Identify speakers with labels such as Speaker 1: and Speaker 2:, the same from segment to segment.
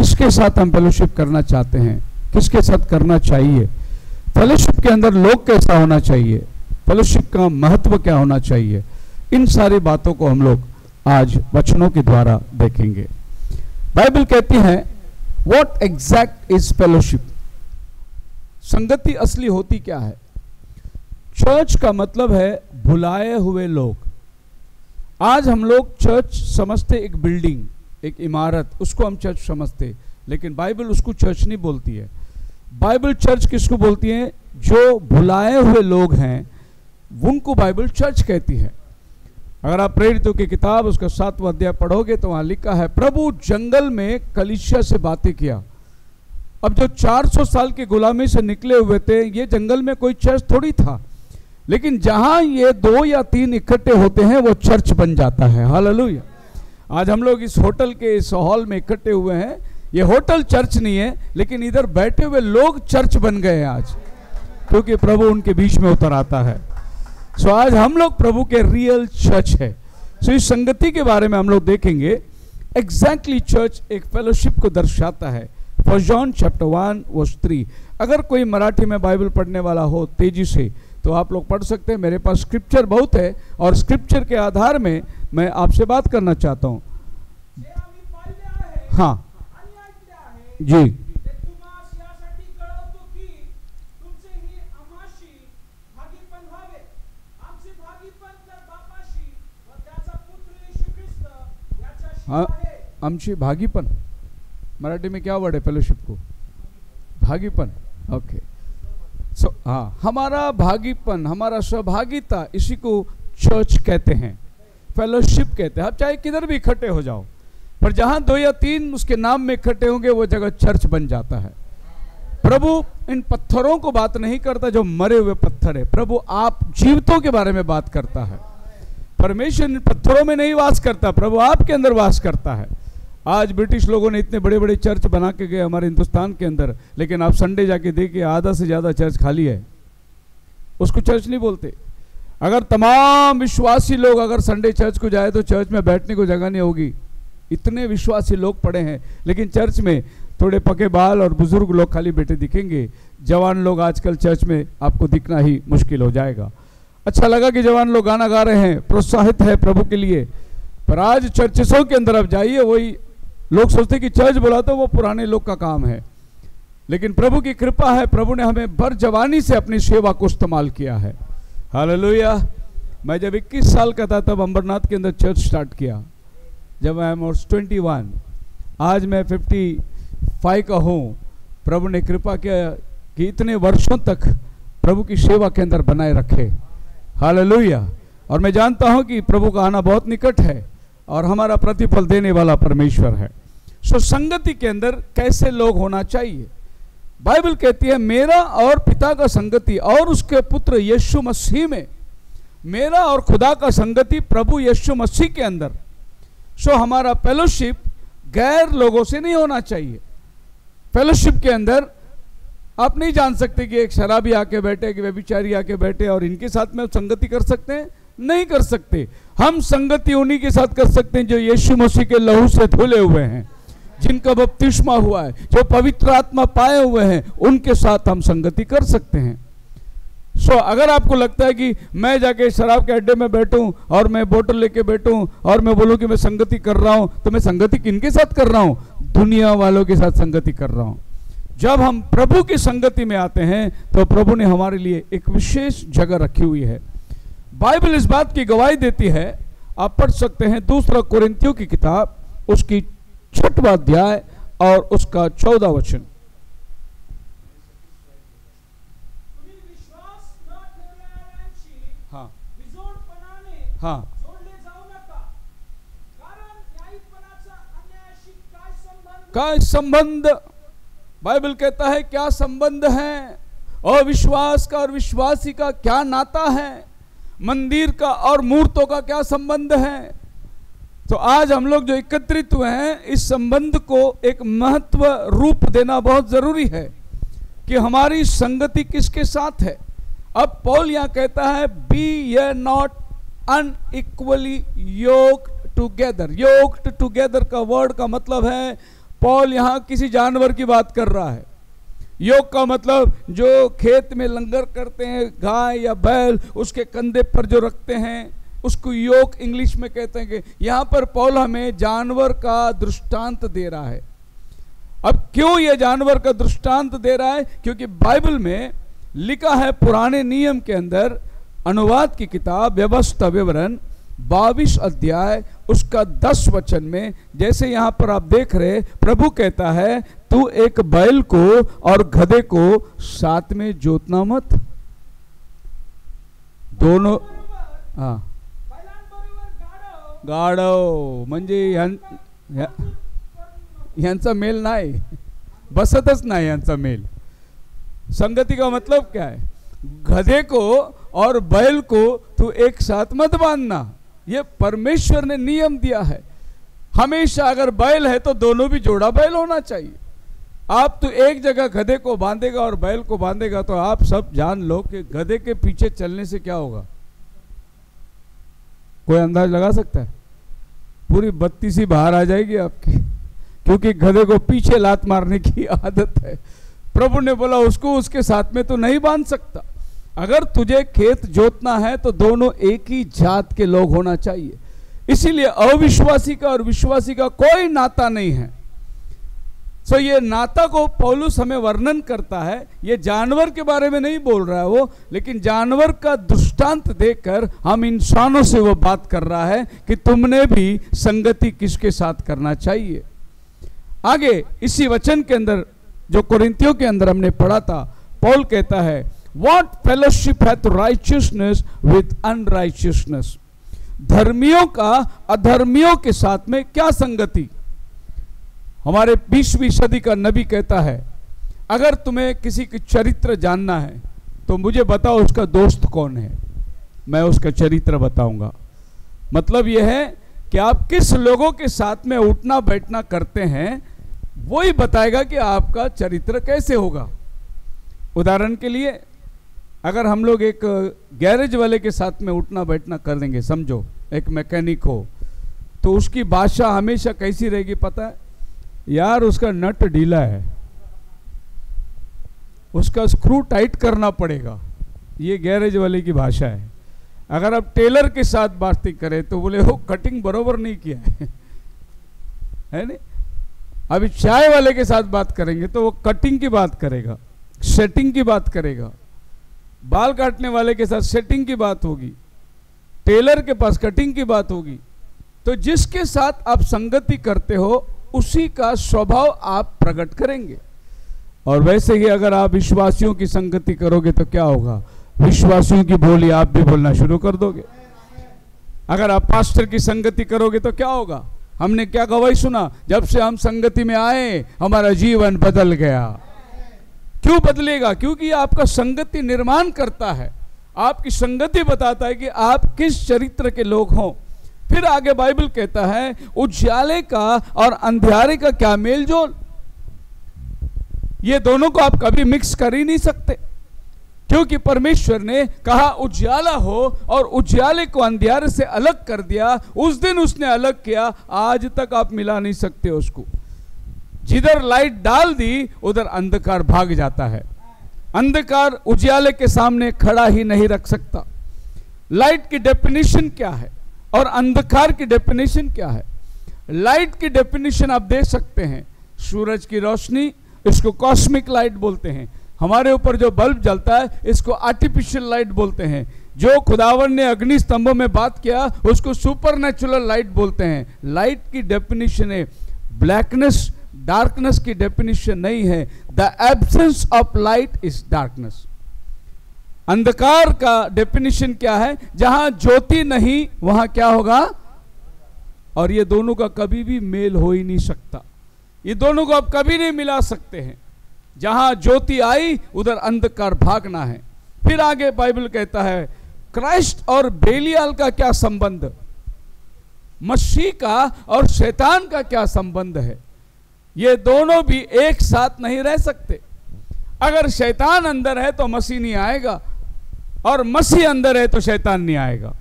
Speaker 1: किसके साथ हम फेलोशिप करना चाहते हैं, किसके साथ करना चाहिए, फेलोशिप के अंदर लोग कैसा होना चाहिए, फेलोशिप का महत्व क्या होना चाहिए, इन सारी बातों को हम लोग आज वचनों के द्वारा देखेंगे। बाइबल कहती है व्हाट एग्जैक्ट इज फेलोशिप, संगति असली होती क्या है। चर्च का मतलब है बुलाए हुए लोग। आज हम लोग चर्च समझते एक बिल्डिंग, एक इमारत, उसको हम चर्च समझते, लेकिन बाइबल उसको चर्च नहीं बोलती है। बाइबल चर्च किसको बोलती है? जो बुलाए हुए लोग हैं उनको बाइबल चर्च कहती है। अगर आप प्रेरितों की किताब उसका 7वां अध्याय पढ़ोगे तो वहां लिखा है प्रभु जंगल में कलीसिया से बातें किया। अब जो 400 साल की गुलामी से निकले हुए थे, ये जंगल में कोई चर्च थोड़ी था, लेकिन जहां ये 2 या 3 इकट्ठे होते हैं वो चर्च बन जाता है। हालेलुया। आज हम लोग इस होटल के इस हॉल में इकट्ठे हुए हैं, ये होटल चर्च नहीं है, लेकिन इधर बैठे हुए लोग चर्च बन गए हैं आज, क्योंकि प्रभु उनके बीच में उतर आता है। सो आज हम लोग प्रभु के रियल चर्च है। सो इस संगति के बारे में हम लोग देखेंगे। एग्जैक्टली चर्च एक फेलोशिप को दर्शाता है। First John chapter 1 verse 3। अगर कोई मराठी में बाइबल पढ़ने वाला हो तेजी से तो आप लोग पढ़ सकते हैं। मेरे पास स्क्रिप्चर बहुत है और स्क्रिप्चर के आधार में मैं आपसे बात करना चाहता हूँ। हाँ जी, हाँ, आमची भागीपन, मराठी में क्या वर्ड है फेलोशिप को? भागीपन। ओके, सो हाँ, हमारा भागीपन, हमारा सहभागिता, इसी को चर्च कहते हैं, फेलोशिप कहते हैं। आप चाहे किधर भी इकट्ठे हो जाओ, पर जहां 2 या 3 उसके नाम में इकट्ठे होंगे वो जगह चर्च बन जाता है। प्रभु इन पत्थरों को बात नहीं करता जो मरे हुए पत्थर है, प्रभु आप जीवितों के बारे में बात करता है। परमेश्वर इन पत्थरों में नहीं वास करता, प्रभु आपके अंदर वास करता है। आज ब्रिटिश लोगों ने इतने बड़े बड़े चर्च बना के गए हमारे हिंदुस्तान के अंदर, लेकिन आप संडे जाके देखिए आधा से ज्यादा चर्च खाली है, उसको चर्च नहीं बोलते। अगर तमाम विश्वासी लोग अगर संडे चर्च को जाए तो चर्च में बैठने को जगह नहीं होगी, इतने विश्वासी लोग पड़े हैं, लेकिन चर्च में थोड़े पके बाल और बुजुर्ग लोग खाली बैठे दिखेंगे। जवान लोग आजकल चर्च में आपको दिखना ही मुश्किल हो जाएगा। अच्छा लगा कि जवान लोग गाना गा रहे हैं, प्रोत्साहित है प्रभु के लिए, पर आज चर्चों के अंदर आप जाइए, वही लोग सोचते कि चर्च बोला तो वो पुराने लोग का काम है, लेकिन प्रभु की कृपा है, प्रभु ने हमें भर जवानी से अपनी सेवा को इस्तेमाल किया है। हालेलुया। मैं जब 21 साल का था तब अंबरनाथ के अंदर चर्च स्टार्ट किया, जब आई वाज 21। आज मैं 55 का हूँ। प्रभु ने कृपा किया कि इतने वर्षों तक प्रभु की सेवा के अंदर बनाए रखे। हालेलुया। और मैं जानता हूं कि प्रभु का आना बहुत निकट है और हमारा प्रतिफल देने वाला परमेश्वर है। सो संगति के अंदर कैसे लोग होना चाहिए? बाइबल कहती है मेरा और पिता का संगति और उसके पुत्र यीशु मसीह में, मेरा और खुदा का संगति प्रभु यीशु मसीह के अंदर। सो हमारा फेलोशिप गैर लोगों से नहीं होना चाहिए। फेलोशिप के अंदर आप नहीं जान सकते कि एक शराबी आके बैठे, कि व्यभिचारी आके बैठे और इनके साथ में संगति कर सकते हैं? नहीं कर सकते। हम संगति उन्हीं के साथ कर सकते हैं जो यीशु मसीह के लहू से धुले हुए हैं, जिनका बपतिस्मा हुआ है, जो पवित्र आत्मा पाए हुए हैं, उनके साथ हम संगति कर सकते हैं। सो अगर आपको लगता है कि मैं जाके शराब के अड्डे में बैठूं और मैं बोतल लेके बैठूं और मैं बोलूं कि मैं संगति कर रहा हूं, तो मैं संगति किनके साथ कर रहा हूं? दुनिया वालों के साथ संगति कर रहा हूं। जब हम प्रभु की संगति में आते हैं तो प्रभु ने हमारे लिए एक विशेष जगह रखी हुई है। बाइबल इस बात की गवाही देती है, आप पढ़ सकते हैं 2 कोरिन्थियों की किताब, उसकी 6वां अध्याय और उसका 14 वचन। हाँ हाँ, क्या संबंध? बाइबल कहता है क्या संबंध है? और विश्वास का और विश्वासी का क्या नाता है? मंदिर का और मूर्तों का क्या संबंध है? तो आज हम लोग जो एकत्रित हुए हैं, इस संबंध को एक महत्व रूप देना बहुत जरूरी है कि हमारी संगति किसके साथ है। अब पौल यहां कहता है बी ये नॉट अनइक्वली योक्ड टुगेदर। योक्ड टुगेदर का वर्ड का मतलब है पौल यहां किसी जानवर की बात कर रहा है। योक का मतलब जो खेत में लंगर करते हैं, गाय या बैल, उसके कंधे पर जो रखते हैं उसको योक इंग्लिश में कहते हैं। कि यहां पर पौल हमें जानवर का दृष्टांत दे रहा है। अब क्यों यह जानवर का दृष्टांत दे रहा है? क्योंकि बाइबल में लिखा है, पुराने नियम के अंदर अनुवाद की किताब व्यवस्था विवरण 22 अध्याय उसका 10 वचन में, जैसे यहां पर आप देख रहे, प्रभु कहता है तू एक बैल को और गधे को साथ में जोतना मत। दोनों गाढव म्हणजे यांचा मेल नाही, बसतच नाही यांचा मेल। संगति का मतलब क्या है? गधे को और बैल को तू एक साथ मत बांधना, ये परमेश्वर ने नियम दिया है। हमेशा अगर बैल है तो दोनों भी जोड़ा बैल होना चाहिए। आप तो एक जगह गधे को बांधेगा और बैल को बांधेगा तो आप सब जान लो कि गधे के पीछे चलने से क्या होगा। कोई अंदाज लगा सकता है? पूरी बत्ती सी बाहर आ जाएगी आपकी, क्योंकि गधे को पीछे लात मारने की आदत है। प्रभु ने बोला उसको उसके साथ में तो नहीं बांध सकता। अगर तुझे खेत जोतना है तो दोनों एक ही जात के लोग होना चाहिए। इसीलिए अविश्वासी का और विश्वासी का कोई नाता नहीं है। सो ये नाता को पौलुस हमें वर्णन करता है। ये जानवर के बारे में नहीं बोल रहा है वो, लेकिन जानवर का दृष्टांत देकर हम इंसानों से वो बात कर रहा है कि तुमने भी संगति किसके साथ करना चाहिए। आगे इसी वचन के अंदर जो कोरिन्थियों के अंदर हमने पढ़ा था, पौल कहता है What fellowship hath righteousness with unrighteousness? धर्मियों का अधर्मियों के साथ में क्या संगति? हमारे 20वीं सदी का नबी कहता है अगर तुम्हें किसी की चरित्र जानना है तो मुझे बताओ उसका दोस्त कौन है, मैं उसका चरित्र बताऊंगा। मतलब यह है कि आप किस लोगों के साथ में उठना बैठना करते हैं, वही बताएगा कि आपका चरित्र कैसे होगा। उदाहरण के लिए अगर हम लोग एक गैरेज वाले के साथ में उठना बैठना कर देंगे, समझो एक मैकेनिक हो, तो उसकी भाषा हमेशा कैसी रहेगी पता है? यार उसका नट ढीला है, उसका स्क्रू टाइट करना पड़ेगा, ये गैरेज वाले की भाषा है। अगर आप टेलर के साथ बात करें तो बोले वो कटिंग बरोबर नहीं किया है नहीं। अभी चाय वाले के साथ बात करेंगे तो वो कटिंग की बात करेगा, सेटिंग की बात करेगा। बाल काटने वाले के साथ सेटिंग की बात होगी, टेलर के पास कटिंग की बात होगी। तो जिसके साथ आप संगति करते हो उसी का स्वभाव आप प्रकट करेंगे। और वैसे ही अगर आप विश्वासियों की संगति करोगे तो क्या होगा? विश्वासियों की बोली आप भी बोलना शुरू कर दोगे। अगर आप पास्टर की संगति करोगे तो क्या होगा? हमने क्या गवाही सुना, जब से हम संगति में आए हमारा जीवन बदल गया। क्यों बदलेगा? क्योंकि आपका संगति निर्माण करता है, आपकी संगति बताता है कि आप किस चरित्र के लोग हों। फिर आगे बाइबल कहता है उजाले का और अंधियारे का क्या मेल जोल। ये दोनों को आप कभी मिक्स कर ही नहीं सकते, क्योंकि परमेश्वर ने कहा उजाला हो और उजाले को अंधियारे से अलग कर दिया। उस दिन उसने अलग किया, आज तक आप मिला नहीं सकते उसको। जिधर लाइट डाल दी उधर अंधकार भाग जाता है। अंधकार उजाले के सामने खड़ा ही नहीं रख सकता। लाइट की डेफिनेशन क्या है और अंधकार की डेफिनेशन क्या है? लाइट की डेफिनेशन आप देख सकते हैं, सूरज की रोशनी, इसको कॉस्मिक लाइट बोलते हैं। हमारे ऊपर जो बल्ब जलता है इसको आर्टिफिशियल लाइट बोलते हैं। जो खुदावन ने अग्नि स्तंभों में बात किया उसको सुपरनेचुरल लाइट बोलते हैं। लाइट की डेफिनेशन है ब्लैकनेस, डार्कनेस की डेफिनेशन नहीं है। The absence of light is darkness. अंधकार का डेफिनेशन क्या है? जहां ज्योति नहीं वहां क्या होगा? और ये दोनों का कभी भी मेल हो ही नहीं सकता। ये दोनों को आप कभी नहीं मिला सकते हैं। जहां ज्योति आई उधर अंधकार भागना है। फिर आगे बाइबल कहता है क्राइस्ट और बेलियाल का क्या संबंध, मसीह का और शैतान का क्या संबंध है? ये दोनों भी एक साथ नहीं रह सकते। अगर शैतान अंदर है तो मसीह नहीं आएगा, और मसीह अंदर है तो शैतान नहीं आएगा।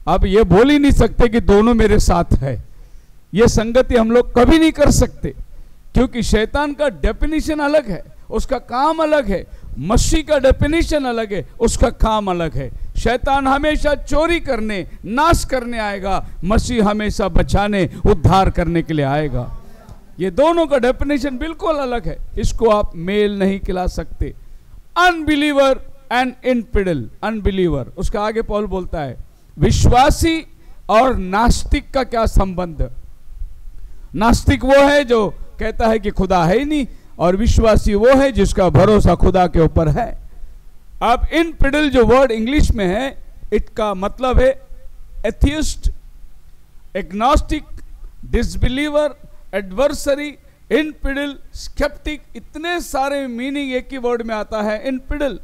Speaker 1: अब ये बोल ही नहीं सकते कि दोनों मेरे साथ है। ये संगति हम लोग कभी नहीं कर सकते। क्योंकि शैतान का डेफिनेशन अलग है, उसका काम अलग है। मसीह का डेफिनेशन अलग है, उसका काम अलग है। शैतान हमेशा चोरी करने, नाश करने आएगा, मसीह हमेशा बचाने, उद्धार करने के लिए आएगा। ये दोनों का डेफिनेशन बिल्कुल अलग है, इसको आप मेल नहीं खिला सकते। अनबिलीवर एंड इनफिडल, अनबिलीवर, उसका आगे पौल बोलता है विश्वासी और नास्तिक का क्या संबंध। नास्तिक वो है जो कहता है कि खुदा है ही नहीं, और विश्वासी वो है जिसका भरोसा खुदा के ऊपर है। अब इनफिडल जो वर्ड इंग्लिश में है, इसका मतलब है atheist, agnostic, disbeliever, adversary, infidel, sceptic, इतने सारे मीनिंग एक ही वर्ड में आता है इनफिडल।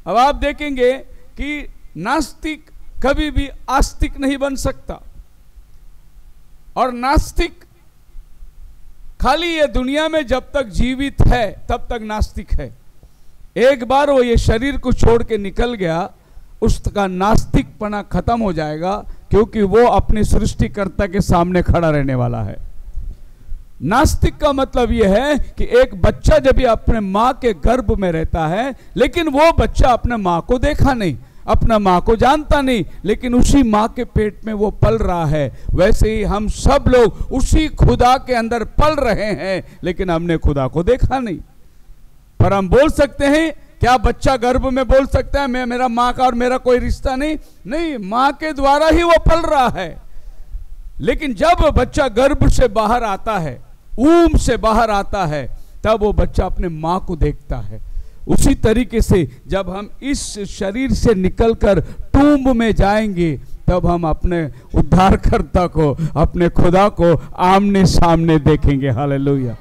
Speaker 1: अब आप देखेंगे कि नास्तिक कभी भी आस्तिक नहीं बन सकता, और नास्तिक खाली ये दुनिया में जब तक जीवित है तब तक नास्तिक है। एक बार वो ये शरीर को छोड़ के निकल गया, उसका नास्तिकपना खत्म हो जाएगा, क्योंकि वो अपने सृष्टिकर्ता के सामने खड़ा रहने वाला है। नास्तिक का मतलब यह है कि एक बच्चा जब भी अपने माँ के गर्भ में रहता है, लेकिन वो बच्चा अपने माँ को देखा नहीं, अपना माँ को जानता नहीं, लेकिन उसी माँ के पेट में वो पल रहा है। वैसे ही हम सब लोग उसी खुदा के अंदर पल रहे हैं, लेकिन हमने खुदा को देखा नहीं। पर हम बोल सकते हैं, क्या बच्चा गर्भ में बोल सकता है मैं, मेरा माँ का और मेरा कोई रिश्ता नहीं? नहीं, माँ के द्वारा ही वो पल रहा है। लेकिन जब बच्चा गर्भ से बाहर आता है, ऊम से बाहर आता है, तब वो बच्चा अपने माँ को देखता है। उसी तरीके से जब हम इस शरीर से निकलकर टूम्ब में जाएंगे, तब हम अपने उद्धारकर्ता को, अपने खुदा को आमने सामने देखेंगे। हालेलुया।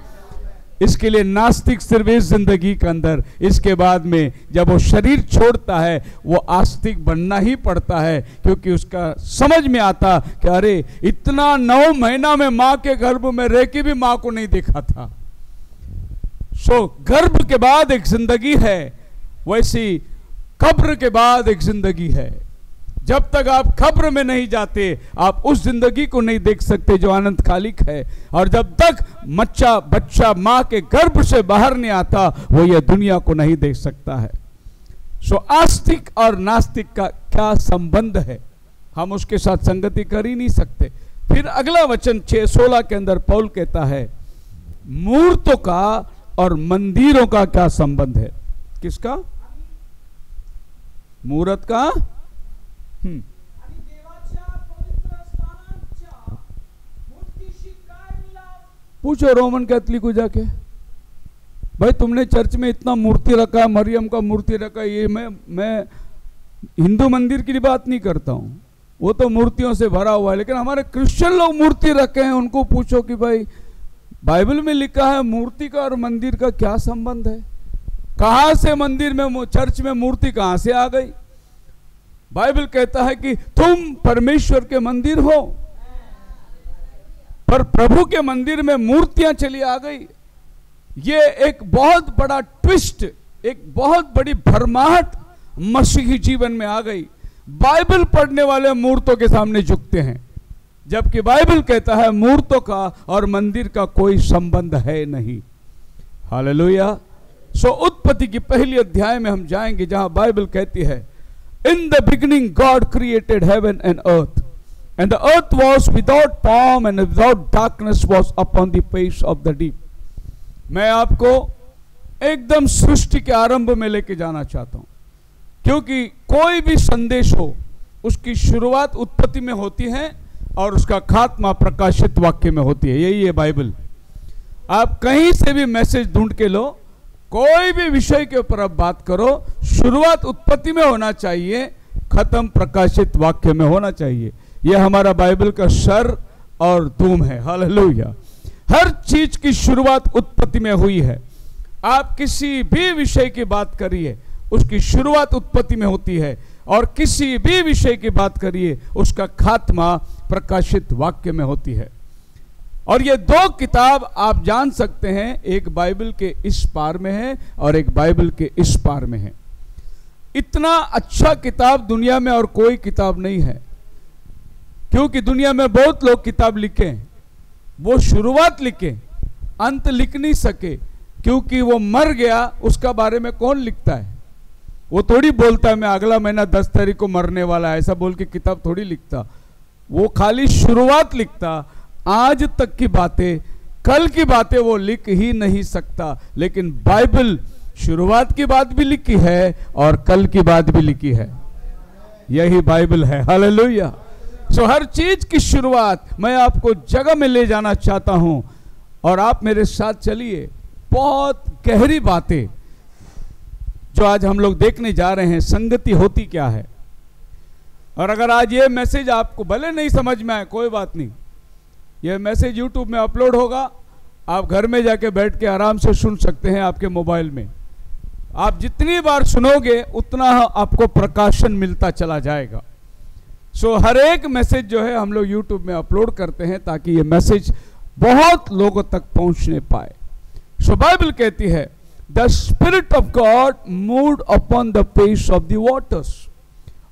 Speaker 1: इसके लिए नास्तिक सिर्फ इस जिंदगी के अंदर, इसके बाद में जब वो शरीर छोड़ता है वो आस्तिक बनना ही पड़ता है, क्योंकि उसका समझ में आता कि अरे इतना 9 महीना में माँ के गर्भ में रह के भी माँ को नहीं देखा था। गर्भ के बाद एक जिंदगी है, वैसी कब्र के बाद एक जिंदगी है। जब तक आप कब्र में नहीं जाते, आप उस जिंदगी को नहीं देख सकते जो अनंत कालिक है। और जब तक बच्चा माँ के गर्भ से बाहर नहीं आता, वो यह दुनिया को नहीं देख सकता है। आस्तिक और नास्तिक का क्या संबंध है, हम उसके साथ संगति कर ही नहीं सकते। फिर अगला वचन 6:16 के अंदर पौल कहता है मूर्तों का और मंदिरों का क्या संबंध है। किसका? मूर्त का। पूछो रोमन कैथलिक को जाके, भाई तुमने चर्च में इतना मूर्ति रखा है, मरियम का मूर्ति रखा है। ये मैं हिंदू मंदिर की बात नहीं करता हूं, वो तो मूर्तियों से भरा हुआ है, लेकिन हमारे क्रिश्चियन लोग मूर्ति रखे हैं। उनको पूछो कि भाई बाइबल में लिखा है मूर्ति का और मंदिर का क्या संबंध है? कहां से मंदिर में, चर्च में मूर्ति कहां से आ गई? बाइबल कहता है कि तुम परमेश्वर के मंदिर हो, पर प्रभु के मंदिर में मूर्तियां चली आ गई। ये एक बहुत बड़ा ट्विस्ट, एक बहुत बड़ी भरमाहट मसीही जीवन में आ गई। बाइबल पढ़ने वाले मूर्तों के सामने झुकते हैं, जबकि बाइबल कहता है मूर्तों का और मंदिर का कोई संबंध है नहीं। हालेलुया। उत्पत्ति की पहली अध्याय में हम जाएंगे, जहां बाइबल कहती है in the beginning God created heaven and earth and the earth was without form and without darkness was upon the face of the deep. मैं आपको एकदम सृष्टि के आरंभ में लेके जाना चाहता हूं, क्योंकि कोई भी संदेश हो उसकी शुरुआत उत्पत्ति में होती है और उसका खात्मा प्रकाशित वाक्य में होती है। यही है बाइबल। आप कहीं से भी मैसेज ढूंढ के लो, कोई भी विषय के ऊपर आप बात करो, शुरुआत उत्पत्ति में होना चाहिए, खत्म प्रकाशित वाक्य में होना चाहिए। यह हमारा बाइबल का सर और धूम है। हालेलुया। हर चीज की शुरुआत उत्पत्ति में हुई है। आप किसी भी विषय की बात करिए, उसकी शुरुआत उत्पत्ति में होती है, और किसी भी विषय की बात करिए उसका खात्मा प्रकाशित वाक्य में होती है। और ये दो किताब आप जान सकते हैं, एक बाइबल के इस पार में है और एक बाइबल के इस पार में है। इतना अच्छा किताब दुनिया में और कोई किताब नहीं है, क्योंकि दुनिया में बहुत लोग किताब लिखे, वो शुरुआत लिखे, अंत लिख नहीं सके, क्योंकि वो मर गया, उसका बारे में कौन लिखता है? वो थोड़ी बोलता है मैं अगला महीना 10 तारीख को मरने वाला है, ऐसा बोल के किताब थोड़ी लिखता। वो खाली शुरुआत लिखता, आज तक की बातें, कल की बातें वो लिख ही नहीं सकता। लेकिन बाइबल शुरुआत की बात भी लिखी है और कल की बात भी लिखी है। यही बाइबल है। हालेलुया। सो हर चीज की शुरुआत, मैं आपको जगह में ले जाना चाहता हूं और आप मेरे साथ चलिए। बहुत गहरी बातें जो आज हम लोग देखने जा रहे हैं, संगति होती क्या है। और अगर आज ये मैसेज आपको भले नहीं समझ में आए, कोई बात नहीं, ये मैसेज यूट्यूब में अपलोड होगा, आप घर में जाके बैठ के आराम से सुन सकते हैं आपके मोबाइल में। आप जितनी बार सुनोगे उतना आपको प्रकाशन मिलता चला जाएगा। सो हर एक मैसेज जो है हम लोग यूट्यूब में अपलोड करते हैं ताकि ये मैसेज बहुत लोगों तक पहुंचने पाए। सो बाइबल कहती है the spirit of God moved upon the face of the waters.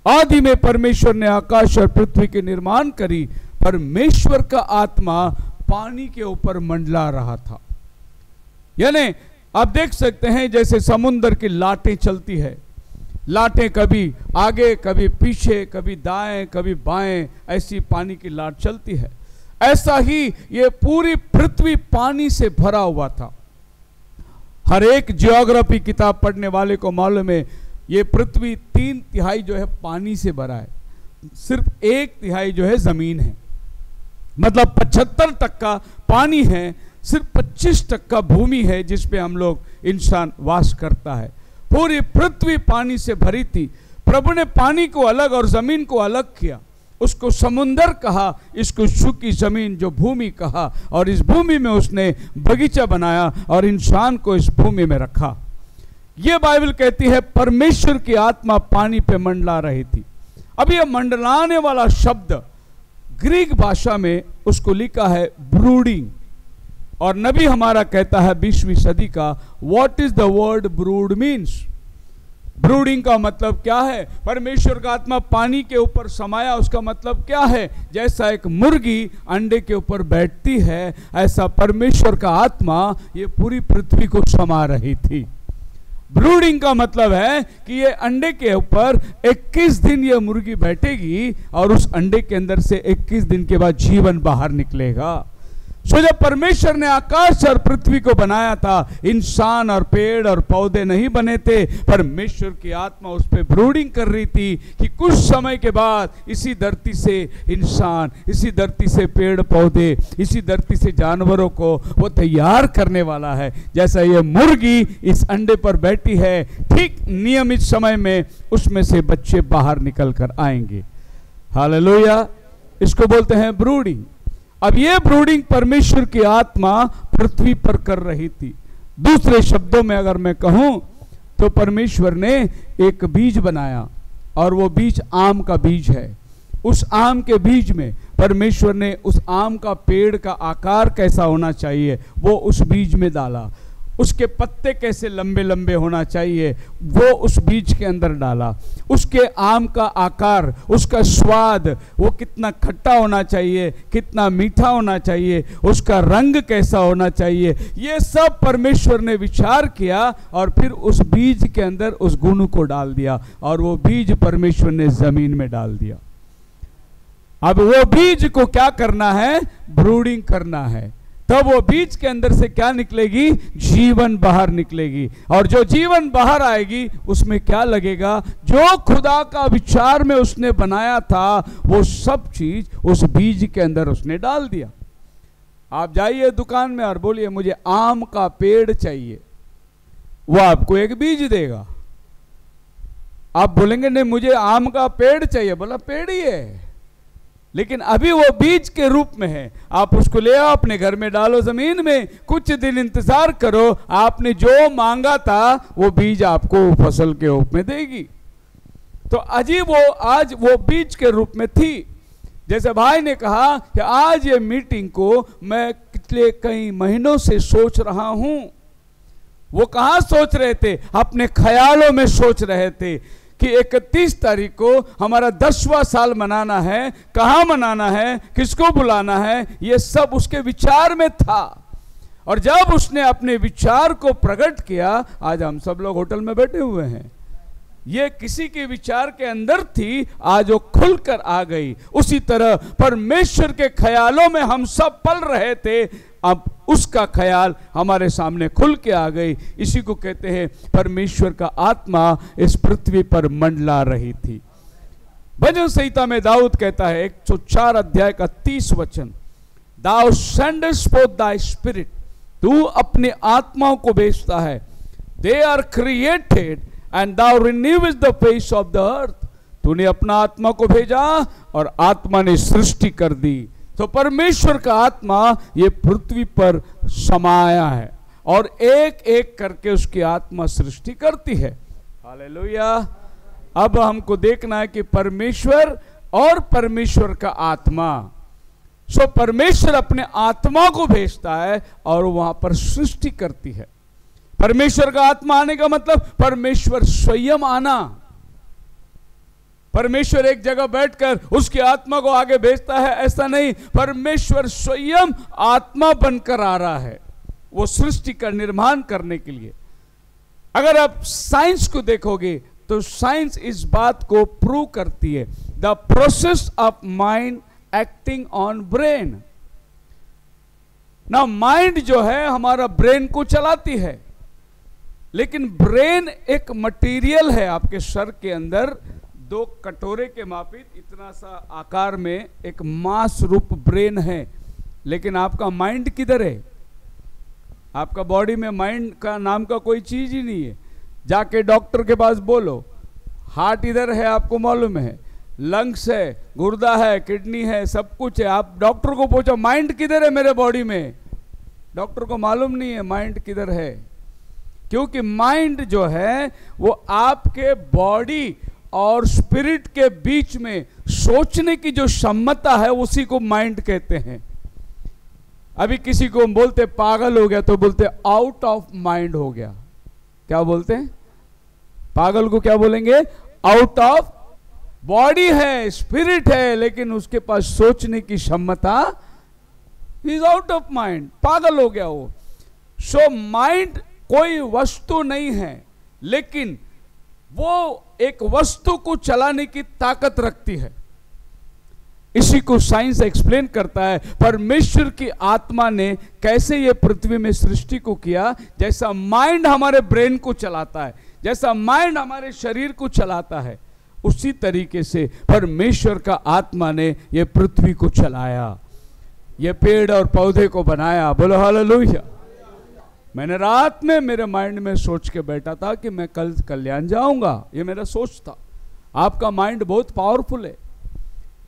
Speaker 1: आदि में परमेश्वर ने आकाश और पृथ्वी के निर्माण करी। परमेश्वर का आत्मा पानी के ऊपर मंडला रहा था। यानी आप देख सकते हैं जैसे समुद्र की लाटें चलती है, लाटें कभी आगे कभी पीछे, कभी दाएं कभी बाएं, ऐसी पानी की लाट चलती है। ऐसा ही ये पूरी पृथ्वी पानी से भरा हुआ था। हर एक जियोग्राफी किताब पढ़ने वाले को मालूम है ये पृथ्वी 3/3 जो है पानी से भरा है, सिर्फ 1/3 जो है जमीन है। मतलब 75% पानी है, सिर्फ 25% भूमि है जिस पे हम लोग इंसान वास करता है। पूरी पृथ्वी पानी से भरी थी। प्रभु ने पानी को अलग और जमीन को अलग किया, उसको समुंदर कहा, इसको सूखी जमीन जो भूमि कहा, और इस भूमि में उसने बगीचा बनाया और इंसान को इस भूमि में रखा। यह बाइबल कहती है परमेश्वर की आत्मा पानी पे मंडला रही थी। अब यह मंडलाने वाला शब्द ग्रीक भाषा में उसको लिखा है ब्रूडिंग, और नबी हमारा कहता है 20वीं सदी का, what is the word brood means. Brooding का मतलब क्या है? परमेश्वर का आत्मा पानी के ऊपर समाया, उसका मतलब क्या है? जैसा एक मुर्गी अंडे के ऊपर बैठती है, ऐसा परमेश्वर का आत्मा ये पूरी पृथ्वी को समा रही थी। ब्रूडिंग का मतलब है कि ये अंडे के ऊपर 21 दिन ये मुर्गी बैठेगी और उस अंडे के अंदर से 21 दिन के बाद जीवन बाहर निकलेगा। सो जब परमेश्वर ने आकाश और पृथ्वी को बनाया था, इंसान और पेड़ और पौधे नहीं बने थे। परमेश्वर की आत्मा उस पर ब्रूडिंग कर रही थी कि कुछ समय के बाद इसी धरती से इंसान, इसी धरती से पेड़ पौधे, इसी धरती से जानवरों को वो तैयार करने वाला है। जैसा ये मुर्गी इस अंडे पर बैठी है, ठीक नियमित समय में उसमें से बच्चे बाहर निकल कर आएंगे। हालेलुया। इसको बोलते हैं ब्रूडिंग। अब यह ब्रूडिंग परमेश्वर की आत्मा पृथ्वी पर कर रही थी। दूसरे शब्दों में अगर मैं कहूं तो परमेश्वर ने एक बीज बनाया और वो बीज आम का बीज है। उस आम के बीज में परमेश्वर ने उस आम का पेड़ का आकार कैसा होना चाहिए वो उस बीज में डाला। उसके पत्ते कैसे लंबे लंबे होना चाहिए वो उस बीज के अंदर डाला। उसके आम का आकार, उसका स्वाद, वो कितना खट्टा होना चाहिए, कितना मीठा होना चाहिए, उसका रंग कैसा होना चाहिए, ये सब परमेश्वर ने विचार किया और फिर उस बीज के अंदर उस गुण को डाल दिया और वो बीज परमेश्वर ने जमीन में डाल दिया। अब वो बीज को क्या करना है? ब्रूडिंग करना है। तब वो बीज के अंदर से क्या निकलेगी? जीवन बाहर निकलेगी। और जो जीवन बाहर आएगी उसमें क्या लगेगा? जो खुदा का विचार में उसने बनाया था वो सब चीज उस बीज के अंदर उसने डाल दिया। आप जाइए दुकान में और बोलिए मुझे आम का पेड़ चाहिए, वो आपको एक बीज देगा। आप बोलेंगे नहीं मुझे आम का पेड़ चाहिए, बोला पेड़ ही है लेकिन अभी वो बीज के रूप में है। आप उसको ले आओ, अपने घर में डालो जमीन में, कुछ दिन इंतजार करो, आपने जो मांगा था वो बीज आपको फसल के रूप में देगी। तो अजीब वो आज वो बीज के रूप में थी। जैसे भाई ने कहा कि आज ये मीटिंग को मैं पिछले कई महीनों से सोच रहा हूं। वो कहां सोच रहे थे? अपने ख्यालों में सोच रहे थे कि 31 तारीख को हमारा 10वां साल मनाना है, कहां मनाना है, किसको बुलाना है, ये सब उसके विचार में था। और जब उसने अपने विचार को प्रकट किया, आज हम सब लोग होटल में बैठे हुए हैं। ये किसी के विचार के अंदर थी, आज वो खुलकर आ गई। उसी तरह परमेश्वर के ख्यालों में हम सब पल रहे थे, अब उसका ख्याल हमारे सामने खुल के आ गई। इसी को कहते हैं परमेश्वर का आत्मा इस पृथ्वी पर मंडला रही थी। भजन संहिता में दाऊद कहता है 104 अध्याय का 30 वचन, Thou sendest forth thy spirit, तू अपने आत्माओं को भेजता है। They are created and thou renewest the face of the earth, तूने अपना आत्मा को भेजा और आत्मा ने सृष्टि कर दी। तो परमेश्वर का आत्मा ये पृथ्वी पर समाया है और एक एक करके उसकी आत्मा सृष्टि करती है। हालेलुया। अब हमको देखना है कि परमेश्वर और परमेश्वर का आत्मा, सो परमेश्वर अपने आत्मा को भेजता है और वहां पर सृष्टि करती है। परमेश्वर का आत्मा आने का मतलब परमेश्वर स्वयं आना। परमेश्वर एक जगह बैठकर उसकी आत्मा को आगे भेजता है, ऐसा नहीं। परमेश्वर स्वयं आत्मा बनकर आ रहा है वो सृष्टि का निर्माण करने के लिए। अगर आप साइंस को देखोगे तो साइंस इस बात को प्रूव करती है, the process of mind acting on brain. ना माइंड जो है हमारा ब्रेन को चलाती है, लेकिन ब्रेन एक मटेरियल है। आपके सर के अंदर 2 कटोरे के मापित इतना सा आकार में एक मांस रूप ब्रेन है, लेकिन आपका माइंड किधर है? आपका बॉडी में माइंड का नाम का कोई चीज ही नहीं है। जाके डॉक्टर के पास बोलो, हार्ट इधर है, आपको मालूम है, लंग्स है, गुर्दा है, किडनी है, सब कुछ है। आप डॉक्टर को पूछो माइंड किधर है मेरे बॉडी में, डॉक्टर को मालूम नहीं है माइंड किधर है। क्योंकि माइंड जो है वो आपके बॉडी और स्पिरिट के बीच में सोचने की जो क्षमता है उसी को माइंड कहते हैं। अभी किसी को हम बोलते पागल हो गया तो बोलते आउट ऑफ माइंड हो गया। क्या बोलते हैं? पागल को क्या बोलेंगे? आउट ऑफ बॉडी है, स्पिरिट है, लेकिन उसके पास सोचने की क्षमता, इज आउट ऑफ माइंड, पागल हो गया वो। सो माइंड कोई वस्तु नहीं है, लेकिन वो एक वस्तु को चलाने की ताकत रखती है। इसी को साइंस एक्सप्लेन करता है परमेश्वर की आत्मा ने कैसे ये पृथ्वी में सृष्टि को किया। जैसा माइंड हमारे ब्रेन को चलाता है, जैसा माइंड हमारे शरीर को चलाता है, उसी तरीके से परमेश्वर का आत्मा ने ये पृथ्वी को चलाया, ये पेड़ और पौधे को बनाया। बोलो हालेलुया। मैंने रात में मेरे माइंड में सोच के बैठा था कि मैं कल कल्याण जाऊंगा, ये मेरा सोच था। आपका माइंड बहुत पावरफुल है,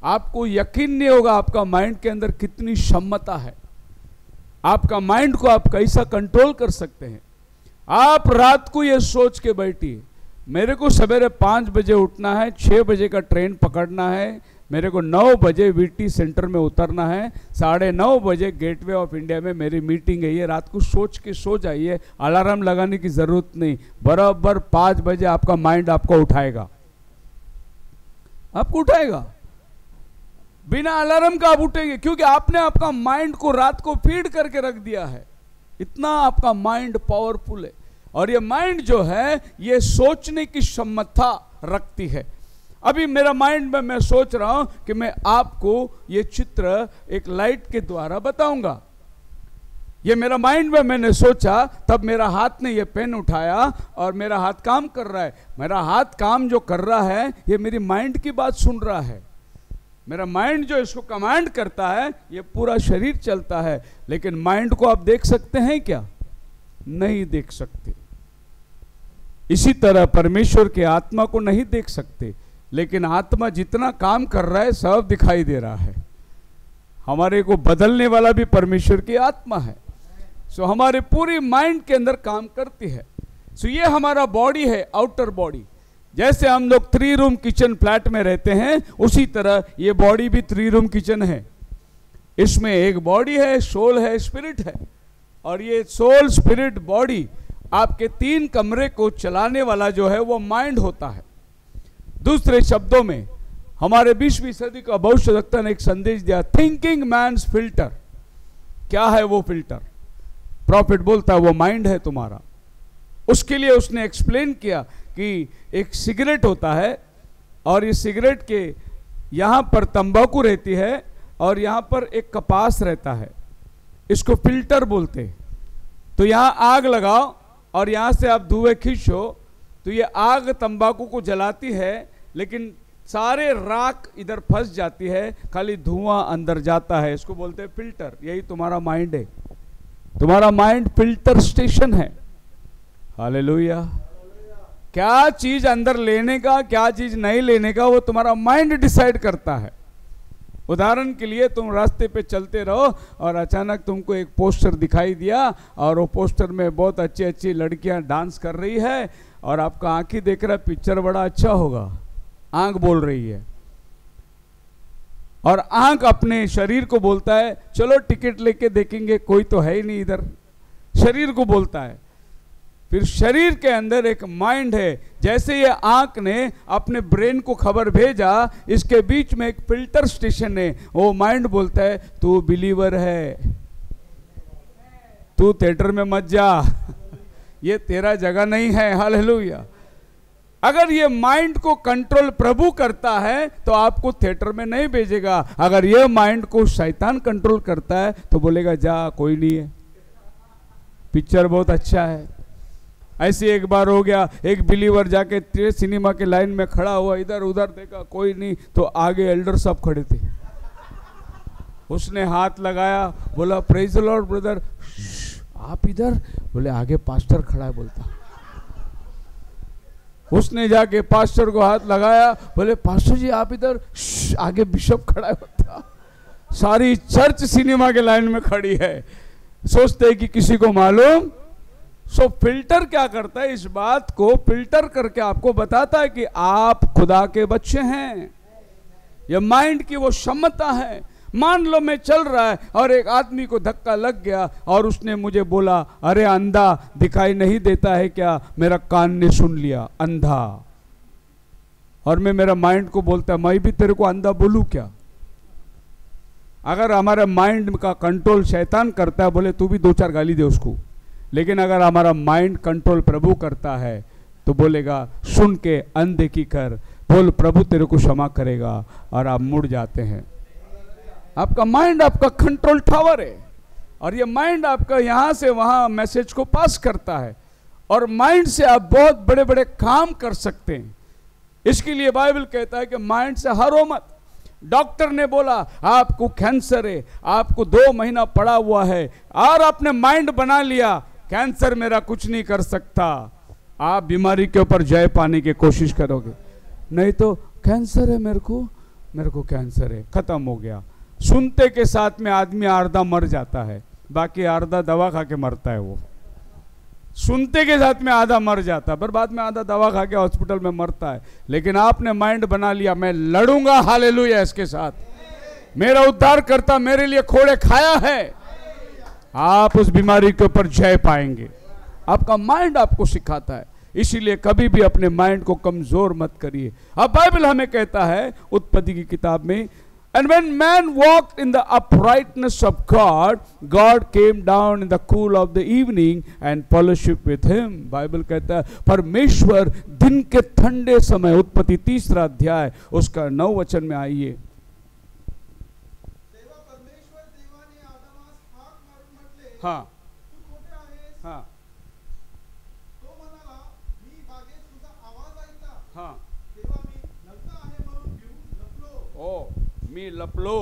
Speaker 1: आपको यकीन नहीं होगा आपका माइंड के अंदर कितनी क्षमता है। आपका माइंड को आप कैसा कंट्रोल कर सकते हैं। आप रात को ये सोच के बैठिए, मेरे को सवेरे 5 बजे उठना है, 6 बजे का ट्रेन पकड़ना है, मेरे को 9 बजे वीटी सेंटर में उतरना है, 9:30 बजे गेटवे ऑफ इंडिया में मेरी मीटिंग है। ये रात को सोच के सो जाइए, अलार्म लगाने की जरूरत नहीं। बराबर 5 बजे आपका माइंड आपको उठाएगा, आपको उठाएगा, बिना अलार्म का आप उठेंगे, क्योंकि आपने आपका माइंड को रात को फीड करके रख दिया है। इतना आपका माइंड पावरफुल है। और ये माइंड जो है ये सोचने की क्षमता रखती है। अभी मेरा माइंड में मैं सोच रहा हूं कि मैं आपको ये चित्र एक लाइट के द्वारा बताऊंगा। ये मेरा माइंड में मैंने सोचा, तब मेरा हाथ ने ये पेन उठाया और मेरा हाथ काम कर रहा है। मेरा हाथ काम जो कर रहा है ये मेरी माइंड की बात सुन रहा है। मेरा माइंड जो इसको कमांड करता है, ये पूरा शरीर चलता है। लेकिन माइंड को आप देख सकते हैं क्या? नहीं देख सकते। इसी तरह परमेश्वर के आत्मा को नहीं देख सकते, लेकिन आत्मा जितना काम कर रहा है सब दिखाई दे रहा है। हमारे को बदलने वाला भी परमेश्वर की आत्मा है। सो हमारे पूरी माइंड के अंदर काम करती है। सो ये हमारा बॉडी है, आउटर बॉडी। जैसे हम लोग 3 रूम किचन फ्लैट में रहते हैं, उसी तरह ये बॉडी भी 3 रूम किचन है। इसमें एक बॉडी है, सोल है, स्पिरिट है। और ये सोल, स्पिरिट, बॉडी, आपके 3 कमरे को चलाने वाला जो है वो माइंड होता है। दूसरे शब्दों में हमारे 20वीं सदी का भविष्यवक्ता ने एक संदेश दिया, थिंकिंग मैन्स फिल्टर। क्या है वो फिल्टर? प्रॉफिट बोलता है वो माइंड है तुम्हारा। उसके लिए उसने एक्सप्लेन किया कि एक सिगरेट होता है और इस सिगरेट के यहाँ पर तंबाकू रहती है और यहाँ पर एक कपास रहता है, इसको फिल्टर बोलते हैं। तो यहाँ आग लगाओ और यहाँ से आप धुएं खींचो तो ये आग तंबाकू को जलाती है, लेकिन सारे राख इधर फंस जाती है, खाली धुआं अंदर जाता है। इसको बोलते हैं फिल्टर। यही तुम्हारा माइंड है। तुम्हारा माइंड फिल्टर स्टेशन है। हालेलुया। क्या चीज अंदर लेने का, क्या चीज नहीं लेने का, वो तुम्हारा माइंड डिसाइड करता है। उदाहरण के लिए तुम रास्ते पे चलते रहो और अचानक तुमको एक पोस्टर दिखाई दिया और वो पोस्टर में बहुत अच्छी अच्छी लड़कियां डांस कर रही है और आपका आंखी देख रहा है पिक्चर बड़ा अच्छा होगा, आंख बोल रही है और आंख अपने शरीर को बोलता है चलो टिकट लेके देखेंगे, कोई तो है ही नहीं इधर। शरीर को बोलता है। फिर शरीर के अंदर एक माइंड है। जैसे ये आंख ने अपने ब्रेन को खबर भेजा, इसके बीच में एक फिल्टर स्टेशन है। वो माइंड बोलता है तू बिलीवर है, तू थिएटर में मत जा, ये तेरा जगह नहीं है। हालेलुया। अगर ये माइंड को कंट्रोल प्रभु करता है तो आपको थिएटर में नहीं भेजेगा। अगर ये माइंड को शैतान कंट्रोल करता है तो बोलेगा जा, कोई नहीं है, पिक्चर बहुत अच्छा है। ऐसे एक बार हो गया, एक बिलीवर जाके सिनेमा के लाइन में खड़ा हुआ, इधर उधर देखा कोई नहीं, तो आगे एल्डर साहब खड़े थे। उसने हाथ लगाया, बोला प्रेज द लॉर्ड ब्रदर। आप इधर? बोले आगे पास्टर खड़ा है। बोलता उसने जाके पास्टर को हाथ लगाया, बोले पास्टर जी आप इधर। आगे बिशप खड़ा है। होता सारी चर्च सिनेमा के लाइन में खड़ी है, सोचते हैं कि किसी को मालूम। सो फिल्टर क्या करता है, इस बात को फिल्टर करके आपको बताता है कि आप खुदा के बच्चे हैं। यह माइंड की वो क्षमता है। मान लो मैं चल रहा है और एक आदमी को धक्का लग गया और उसने मुझे बोला अरे अंधा दिखाई नहीं देता है क्या? मेरा कान ने सुन लिया अंधा। और मैं मेरा माइंड को बोलता मैं भी तेरे को अंधा बोलूं क्या? अगर हमारे माइंड का कंट्रोल शैतान करता है, बोले तू भी दो चार गाली दे उसको। लेकिन अगर हमारा माइंड कंट्रोल प्रभु करता है तो बोलेगा सुन के अनदेखी कर, बोल प्रभु तेरे को क्षमा करेगा, और आप मुड़ जाते हैं। आपका माइंड आपका कंट्रोल टावर है और ये माइंड आपका यहां से वहां मैसेज को पास करता है और माइंड से आप बहुत बड़े बड़े काम कर सकते हैं। इसके लिए बाइबल कहता है कि माइंड से हारो मत। डॉक्टर ने बोला आपको कैंसर है, आपको 2 महीना पड़ा हुआ है और आपने माइंड बना लिया कैंसर मेरा कुछ नहीं कर सकता, आप बीमारी के ऊपर जय पाने की कोशिश करोगे। नहीं तो कैंसर है मेरे को कैंसर है, खत्म हो गया। सुनते के साथ में आदमी आधा मर जाता है, बाकी आधा दवा खा के मरता है। वो सुनते के साथ में आधा मर जाता है, पर बाद में आधा दवा खा के हॉस्पिटल में मरता है। लेकिन आपने माइंड बना लिया मैं लड़ूंगा, हालेलुया, इसके साथ मेरा उद्धार करता मेरे लिए खोड़े खाया है, आप उस बीमारी के ऊपर जय पाएंगे। आपका माइंड आपको सिखाता है। इसीलिए कभी भी अपने माइंड को कमजोर मत करिए। अब बाइबल हमें कहता है उत्पत्ति की किताब में, And when man walked in the uprightness of God, God came down in the cool of the evening and fellowship with him. Bible कहता है परमेश्वर दिन के ठंडे समय, उत्पत्ति 3 अध्याय उसका 9 वचन में आइए। हाँ हाँ हाँ ओ मी लपलो।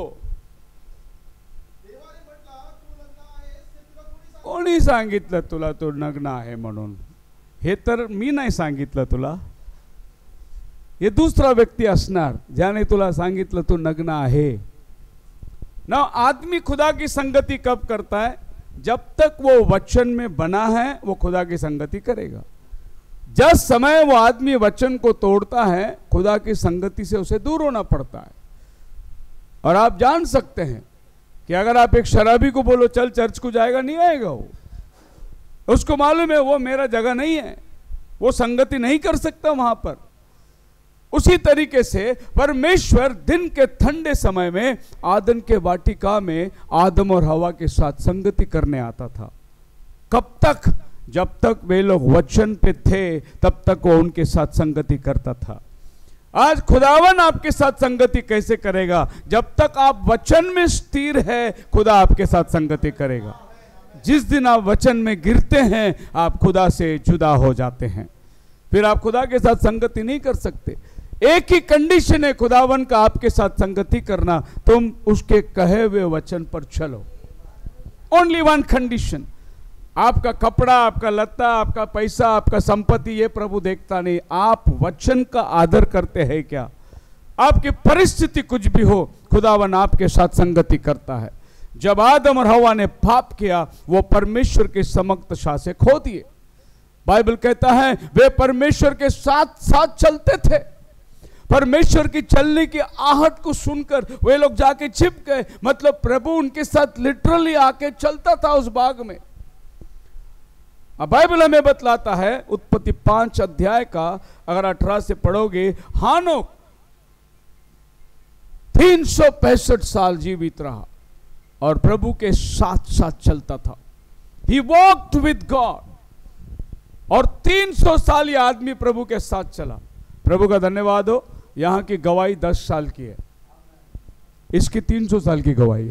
Speaker 1: कोणी सांगितलं तुला तू नग्न आहे म्हणून? हे तर मी नाही सांगितलं तुला, हे दूसरा व्यक्ती असणार ज्याने तुला सांगितलं तू नग्न आहे ना। आदमी खुदा की संगति कब करता है? जब तक वो वचन में बना है वो खुदा की संगति करेगा। जिस समय वो आदमी वचन को तोड़ता है खुदा की संगति से उसे दूर होना पड़ता है। और आप जान सकते हैं कि अगर आप एक शराबी को बोलो चल चर्च को जाएगा, नहीं आएगा। वो उसको मालूम है वो मेरा जगह नहीं है, वो संगति नहीं कर सकता वहां पर। उसी तरीके से परमेश्वर दिन के ठंडे समय में आदम के वाटिका में आदम और हवा के साथ संगति करने आता था। कब तक? जब तक वे लोग वचन पे थे तब तक वो उनके साथ संगति करता था। आज खुदावन आपके साथ संगति कैसे करेगा? जब तक आप वचन में स्थिर है, खुदा आपके साथ संगति करेगा। जिस दिन आप वचन में गिरते हैं, आप खुदा से जुदा हो जाते हैं, फिर आप खुदा के साथ संगति नहीं कर सकते। एक ही कंडीशन है खुदावन का आपके साथ संगति करना, तुम उसके कहे हुए वचन पर चलो। Only one condition. आपका कपड़ा, आपका लत्ता, आपका पैसा, आपका संपत्ति, ये प्रभु देखता नहीं। आप वचन का आदर करते हैं क्या? आपकी परिस्थिति कुछ भी हो, खुदावन आपके साथ संगति करता है। जब आदम और हवा ने पाप किया, वो परमेश्वर के समकक्षा से खो दिए। बाइबल कहता है वे परमेश्वर के साथ साथ चलते थे। परमेश्वर की चलने की आहट को सुनकर वे लोग जाके छिप गए। मतलब प्रभु उनके साथ लिटरली आके चलता था उस बाग में। अब बाइबल हमें बतलाता है, उत्पत्ति 5 अध्याय का अगर 18 से पढ़ोगे, हानोक 365 साल जीवित रहा और प्रभु के साथ साथ चलता था। He walked with God। और 300 साल ये आदमी प्रभु के साथ चला। प्रभु का धन्यवाद हो, यहां की गवाही 10 साल की है, इसकी 300 साल की गवाही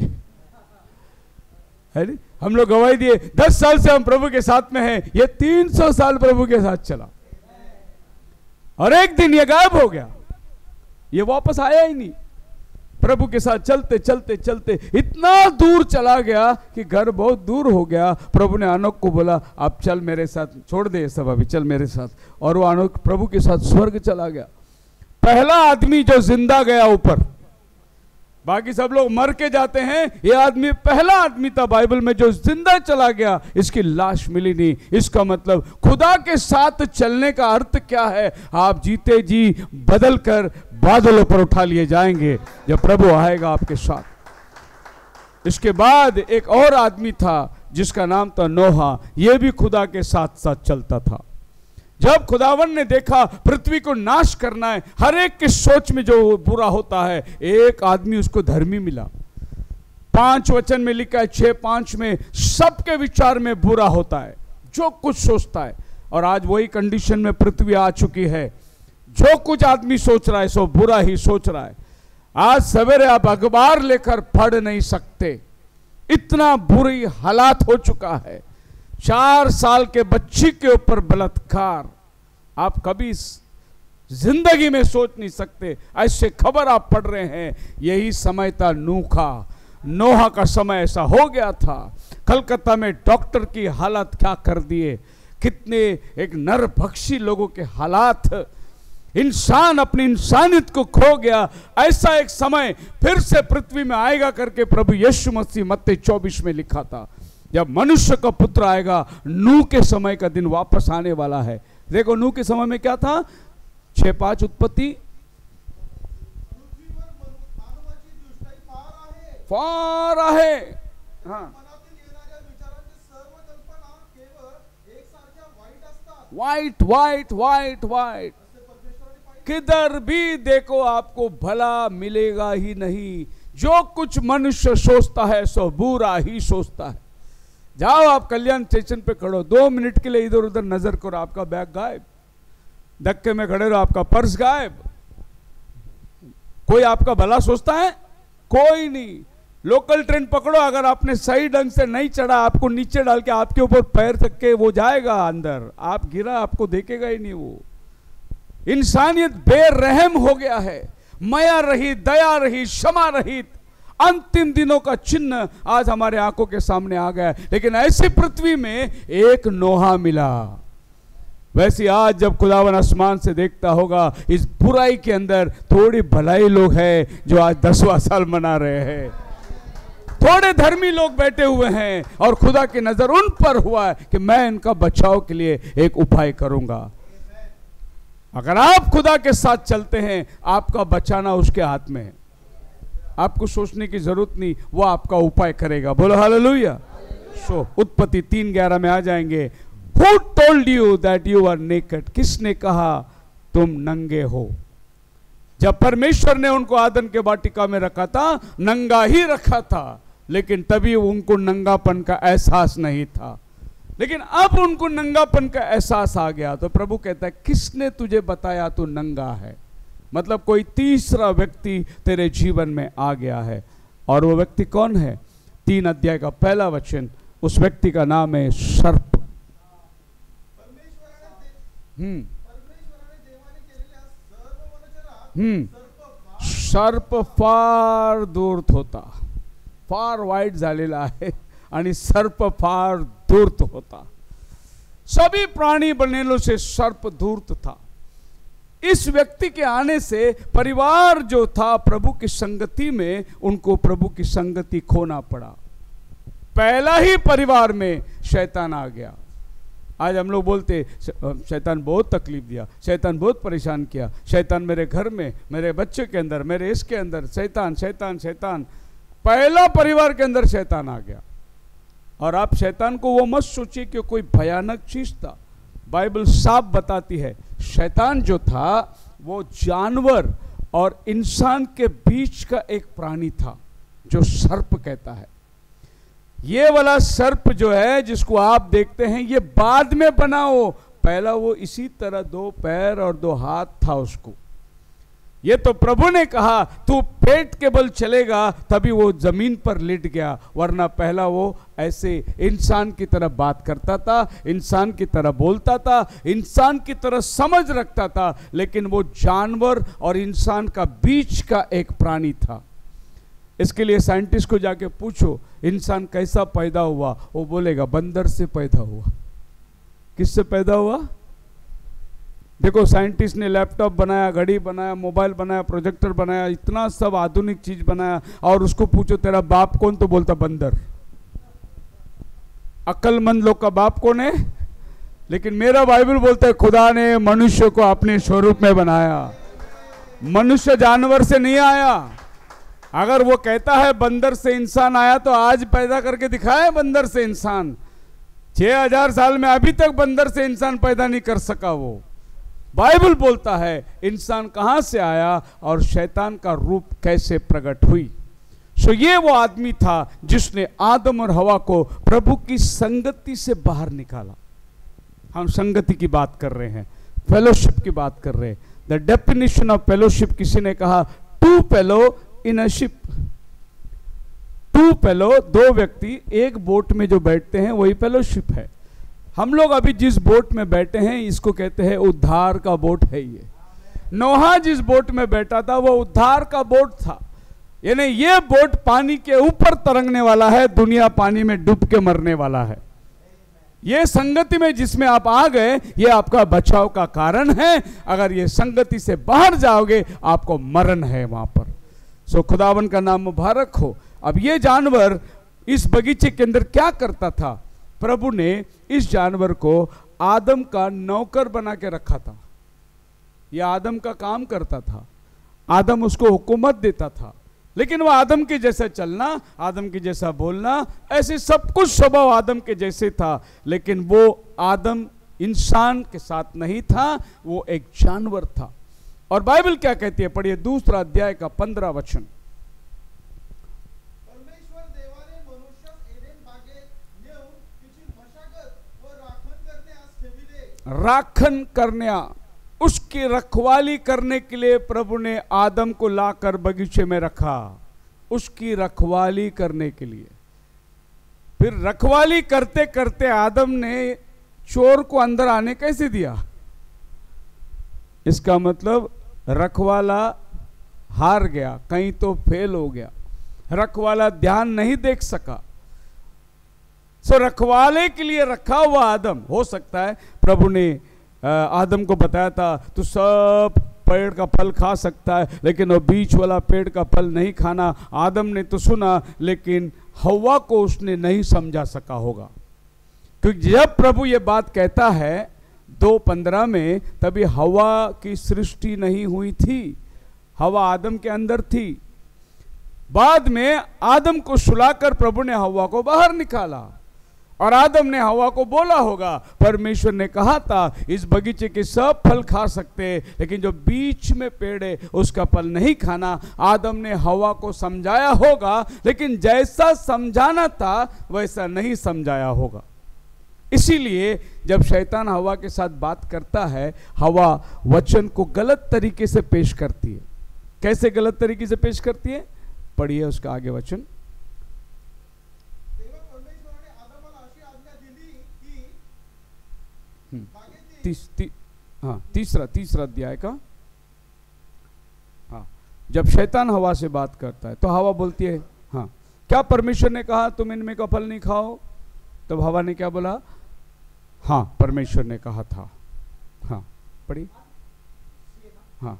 Speaker 1: है नहीं? हम लोग गवाही दिए 10 साल से हम प्रभु के साथ में हैं, ये 300 साल प्रभु के साथ चला और एक दिन ये गायब हो गया, ये वापस आया ही नहीं। प्रभु के साथ चलते चलते चलते इतना दूर चला गया कि घर बहुत दूर हो गया। प्रभु ने अनोख को बोला, आप चल मेरे साथ, छोड़ दे सब अभी, चल मेरे साथ। और वो अनोख प्रभु के साथ स्वर्ग चला गया। पहला आदमी जो जिंदा गया ऊपर, बाकी सब लोग मर के जाते हैं, ये आदमी पहला आदमी था बाइबल में जो जिंदा चला गया। इसकी लाश मिली नहीं। इसका मतलब खुदा के साथ चलने का अर्थ क्या है? आप जीते जी बदल कर बादलों पर उठा लिए जाएंगे जब प्रभु आएगा आपके साथ। इसके बाद एक और आदमी था जिसका नाम था नोहा। यह भी खुदा के साथ साथ चलता था। जब खुदावन ने देखा पृथ्वी को नाश करना है, हर एक के सोच में जो बुरा होता है, एक आदमी उसको धर्मी मिला। 5 वचन में लिखा है, 6:5 में, सबके विचार में बुरा होता है, जो कुछ सोचता है। और आज वही कंडीशन में पृथ्वी आ चुकी है। जो कुछ आदमी सोच रहा है सो बुरा ही सोच रहा है। आज सवेरे आप अखबार लेकर पढ़ नहीं सकते, इतना बुरी हालात हो चुका है। 4 साल के बच्ची के ऊपर बलात्कार, आप कभी जिंदगी में सोच नहीं सकते। ऐसे खबर आप पढ़ रहे हैं। यही समय था नोहा का समय ऐसा हो गया था। कलकत्ता में डॉक्टर की हालत क्या कर दिए, कितने एक नरभक्षी लोगों के हालात। इंसान अपनी इंसानियत को खो गया। ऐसा एक समय फिर से पृथ्वी में आएगा करके प्रभु यीशु मसीह मत्ती 24 में लिखा था, जब मनुष्य का पुत्र आएगा। नूह के समय का दिन वापस आने वाला है। देखो नूह के समय में क्या था, 6:5 उत्पत्ति, फार आहे, हाँ, वाइट वाइट वाइट वाइट, किधर भी देखो आपको भला मिलेगा ही नहीं। जो कुछ मनुष्य सोचता है सो बुरा ही सोचता है। जाओ आप कल्याण स्टेशन पे खड़ो, 2 मिनट के लिए इधर उधर नजर करो, आपका बैग गायब। धक्के में खड़े रहो, आपका पर्स गायब। कोई आपका भला सोचता है? कोई नहीं। लोकल ट्रेन पकड़ो, अगर आपने सही ढंग से नहीं चढ़ा, आपको नीचे डाल के आपके ऊपर पैर रख के वो जाएगा अंदर, आप गिरा, आपको देखेगा ही नहीं। वो इंसानियत बेरहम हो गया है। माया रहित, दया रहित, क्षमा रहित, अंतिम दिनों का चिन्ह आज हमारे आंखों के सामने आ गया है। लेकिन ऐसी पृथ्वी में एक नोहा मिला। वैसे आज जब खुदावन आसमान से देखता होगा, इस बुराई के अंदर थोड़ी भलाई लोग हैं जो आज 10वां साल मना रहे हैं। थोड़े धर्मी लोग बैठे हुए हैं और खुदा की नजर उन पर हुआ है कि मैं इनका बचाव के लिए एक उपाय करूंगा। अगर आप खुदा के साथ चलते हैं, आपका बचाना उसके हाथ में है। आपको सोचने की जरूरत नहीं, वो आपका उपाय करेगा। बोलो हालेलुया। सो उत्पत्ति 3:11 में आ जाएंगे। Who told you that you are naked? किसने कहा तुम नंगे हो? जब परमेश्वर ने उनको आदन के वाटिका में रखा था, नंगा ही रखा था, लेकिन तभी उनको नंगापन का एहसास नहीं था। लेकिन अब उनको नंगापन का एहसास आ गया। तो प्रभु कहता है, किसने तुझे बताया तू नंगा है? मतलब कोई तीसरा व्यक्ति तेरे जीवन में आ गया है। और वो व्यक्ति कौन है? 3 अध्याय का पहला वचन, उस व्यक्ति का नाम है सर्प। सर्प फार दूर होता, फार वाईट झालेला आहे आणि सर्प फार धूर्त होता। सभी प्राणी बनेलों से सर्प धूर्त था। इस व्यक्ति के आने से परिवार जो था प्रभु की संगति में, उनको प्रभु की संगति खोना पड़ा। पहला ही परिवार में शैतान आ गया। आज हम लोग बोलते शैतान बहुत तकलीफ दिया, शैतान बहुत परेशान किया, शैतान मेरे घर में, मेरे बच्चे के अंदर, मेरे इसके अंदर शैतान शैतान शैतान। पहला परिवार के अंदर शैतान आ गया। और आप शैतान को वो मत सोचिए कि कोई भयानक चीज था। बाइबल साफ बताती है, शैतान जो था वो जानवर और इंसान के बीच का एक प्राणी था, जो सर्प कहता है। ये वाला सर्प जो है जिसको आप देखते हैं, ये बाद में बना हो, पहला वो इसी तरह 2 पैर और 2 हाथ था उसको। ये तो प्रभु ने कहा तू पेट के बल चलेगा, तभी वो जमीन पर लेट गया, वरना पहला वो ऐसे इंसान की तरह बात करता था, इंसान की तरह बोलता था, इंसान की तरह समझ रखता था, लेकिन वो जानवर और इंसान का बीच का एक प्राणी था। इसके लिए साइंटिस्ट को जाके पूछो इंसान कैसा पैदा हुआ, वो बोलेगा बंदर से पैदा हुआ। किससे पैदा हुआ? देखो, साइंटिस्ट ने लैपटॉप बनाया, घड़ी बनाया, मोबाइल बनाया, प्रोजेक्टर बनाया, इतना सब आधुनिक चीज बनाया, और उसको पूछो तेरा बाप कौन, तो बोलता बंदर। अक्लमंद लोग का बाप कौन है? लेकिन मेरा बाइबल बोलता है खुदा ने मनुष्य को अपने स्वरूप में बनाया। मनुष्य जानवर से नहीं आया। अगर वो कहता है बंदर से इंसान आया, तो आज पैदा करके दिखाए बंदर से इंसान। 6000 साल में अभी तक बंदर से इंसान पैदा नहीं कर सका। वो बाइबल बोलता है इंसान कहां से आया और शैतान का रूप कैसे प्रकट हुई। सो ये वो आदमी था जिसने आदम और हवा को प्रभु की संगति से बाहर निकाला। हम संगति की बात कर रहे हैं, फेलोशिप की बात कर रहे हैं। द डेफिनेशन ऑफ फेलोशिप, किसी ने कहा to fellow in a ship. To fellow, 2 व्यक्ति एक बोट में जो बैठते हैं वही फेलोशिप है। हम लोग अभी जिस बोट में बैठे हैं इसको कहते हैं उद्धार का बोट है। ये नोहा जिस बोट में बैठा था वो उद्धार का बोट था। यानी ये बोट पानी के ऊपर तरंगने वाला है, दुनिया पानी में डूब के मरने वाला है। ये संगति में जिसमें आप आ गए, ये आपका बचाव का कारण है। अगर ये संगति से बाहर जाओगे आपको मरण है वहां पर। सो खुदावन का नाम मुबारक हो। अब ये जानवर इस बगीचे के अंदर क्या करता था? प्रभु ने इस जानवर को आदम का नौकर बना के रखा था। यह आदम का काम करता था, आदम उसको हुकूमत देता था, लेकिन वह आदम के जैसा चलना, आदम के जैसा बोलना, ऐसे सब कुछ स्वभाव आदम के जैसे था। लेकिन वो आदम इंसान के साथ नहीं था, वो एक जानवर था। और बाइबल क्या कहती है? पढ़िए 2 अध्याय का 15 वचन। राखन करने, उसकी रखवाली करने के लिए प्रभु ने आदम को लाकर बगीचे में रखा, उसकी रखवाली करने के लिए। फिर रखवाली करते करते आदम ने चोर को अंदर आने कैसे दिया? इसका मतलब रखवाला हार गया, कहीं तो फेल हो गया, रखवाला ध्यान नहीं देख सका। सो रखवाले के लिए रखा हुआ आदम, हो सकता है प्रभु ने आदम को बताया था तू सब पेड़ का फल खा सकता है, लेकिन वो बीच वाला पेड़ का फल नहीं खाना। आदम ने तो सुना, लेकिन हव्वा को उसने नहीं समझा सका होगा। क्योंकि जब प्रभु ये बात कहता है 2:15 में, तभी हव्वा की सृष्टि नहीं हुई थी, हव्वा आदम के अंदर थी। बाद में आदम को सुलाकर प्रभु ने हव्वा को बाहर निकाला, और आदम ने हव्वा को बोला होगा, परमेश्वर ने कहा था इस बगीचे के सब फल खा सकते, लेकिन जो बीच में पेड़ है उसका फल नहीं खाना। आदम ने हव्वा को समझाया होगा, लेकिन जैसा समझाना था वैसा नहीं समझाया होगा। इसीलिए जब शैतान हवा के साथ बात करता है, हवा वचन को गलत तरीके से पेश करती है। कैसे गलत तरीके से पेश करती है? पढ़िए उसका आगे वचन। तीसरा अध्याय का। हाँ, जब शैतान हवा से बात करता है तो हवा बोलती है, हाँ क्या परमेश्वर ने कहा तुम इनमें का फल नहीं खाओ? तब हवा ने क्या बोला? हाँ परमेश्वर ने कहा था। हाँ पढ़ी। हाँ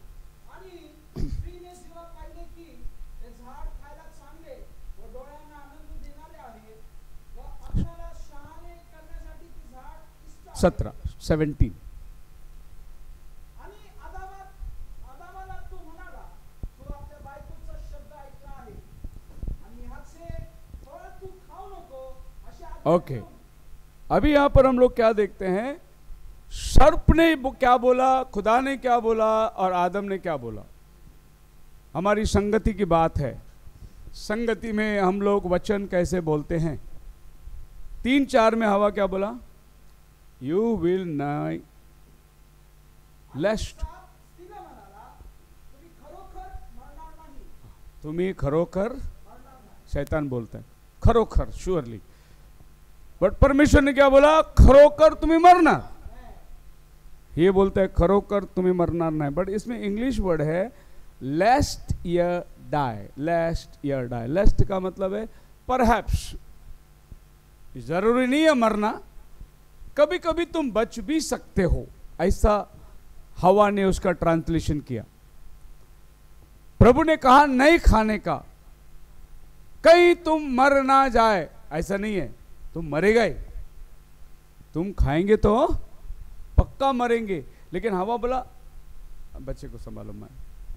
Speaker 1: सत्रह 17 ओके अभी यहां पर हम लोग क्या देखते हैं? सर्प ने क्या बोला, खुदा ने क्या बोला और आदम ने क्या बोला। हमारी संगति की बात है। संगति में हम लोग वचन कैसे बोलते हैं? 3:4 में हवा क्या बोला? यू विल नॉट लेस्ट, तुम्ही खरोखर, शैतान बोलता है खरोखर श्योरली, बट परमेश्वर ने क्या बोला? खरोखर तुम्हें मरना। ये बोलता है खरोखर तुम्हें मरना नहीं, बट इसमें इंग्लिश वर्ड है लेस्ट यर डाई। लेस्ट यर डाई, लेस्ट का मतलब है परहैप्स, जरूरी नहीं है मरना, कभी कभी तुम बच भी सकते हो, ऐसा हवा ने उसका ट्रांसलेशन किया। प्रभु ने कहा नहीं खाने का, कहीं तुम मर ना जाए, ऐसा नहीं है, तुम मरेगा ही, तुम खाएंगे तो पक्का मरेंगे। लेकिन हवा बोला, बच्चे को संभालो, मैं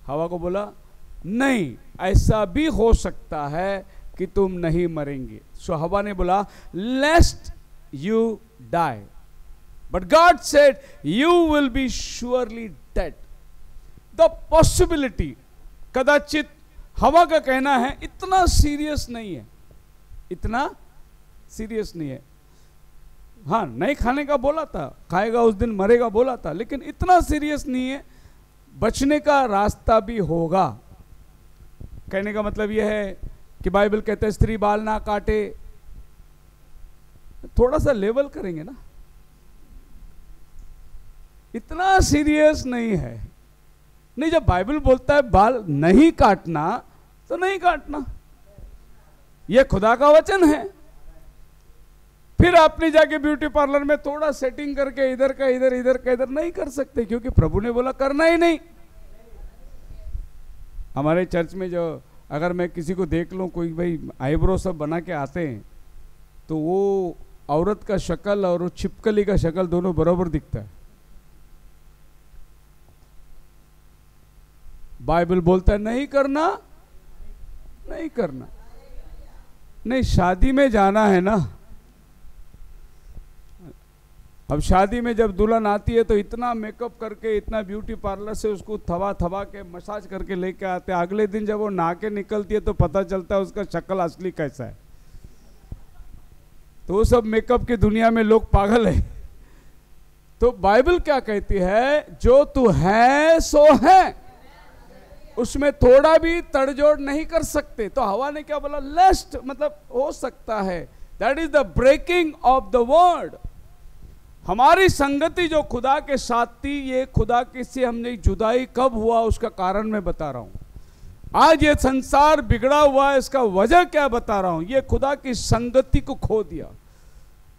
Speaker 1: हवा को बोला नहीं, ऐसा भी हो सकता है कि तुम नहीं मरेंगे। सो हवा ने बोला lest you die, but God said you will be surely dead. The possibility, कदाचित हवा का कहना है इतना सीरियस नहीं है, इतना सीरियस नहीं है। हाँ नहीं खाने का बोला था, खाएगा उस दिन मरेगा बोला था, लेकिन इतना सीरियस नहीं है, बचने का रास्ता भी होगा। कहने का मतलब यह है कि बाइबल कहता है स्त्री बाल ना काटे, थोड़ा सा लेवल करेंगे ना, इतना सीरियस नहीं है। नहीं, जब बाइबल बोलता है बाल नहीं काटना तो नहीं काटना, यह खुदा का वचन है। फिर आपने जाके ब्यूटी पार्लर में थोड़ा सेटिंग करके इधर का इधर, इधर का इधर नहीं कर सकते, क्योंकि प्रभु ने बोला करना ही नहीं। हमारे चर्च में जो अगर मैं किसी को देख लूं, कोई भाई आईब्रो सब बना के आते हैं, तो वो औरत का शक्ल और वो छिपकली का शक्ल दोनों बराबर दिखता है। बाइबल बोलता है नहीं करना, नहीं करना। नहीं, शादी में जाना है ना, अब शादी में जब दुल्हन आती है तो इतना मेकअप करके, इतना ब्यूटी पार्लर से उसको थवा थवा के मसाज करके लेके आते हैं। अगले दिन जब वो नहा के निकलती है तो पता चलता है उसका शक्ल असली कैसा है। तो वो सब मेकअप की दुनिया में लोग पागल है। तो बाइबल क्या कहती है? जो तू है सो है, उसमें थोड़ा भी तड़जोड़ नहीं कर सकते। तो हवा ने क्या बोला? लेस्ट, मतलब हो सकता है। That is the breaking of the word. हमारी संगति जो खुदा के साथ थी, ये खुदा के से हमने जुदाई कब हुआ उसका कारण मैं बता रहा हूं। आज ये संसार बिगड़ा हुआ है, इसका वजह क्या बता रहा हूं। ये खुदा की संगति को खो दिया,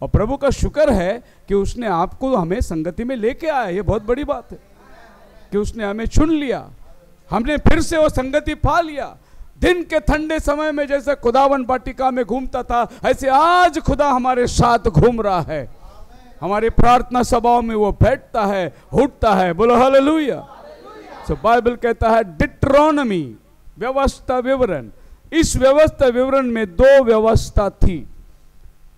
Speaker 1: और प्रभु का शुक्र है कि उसने आपको हमें संगति में लेके आया। ये बहुत बड़ी बात है कि उसने हमें चुन लिया, हमने फिर से वो संगति पा लिया। दिन के ठंडे समय में जैसे खुदावन वाटिका में घूमता था, ऐसे आज खुदा हमारे साथ घूम रहा है। हमारी प्रार्थना सभाओं में वो बैठता है, उठता है। बोलो हालेलुया। सो बाइबल कहता है डिट्रोनमी, व्यवस्था विवरण। इस व्यवस्था विवरण में 2 व्यवस्था थी,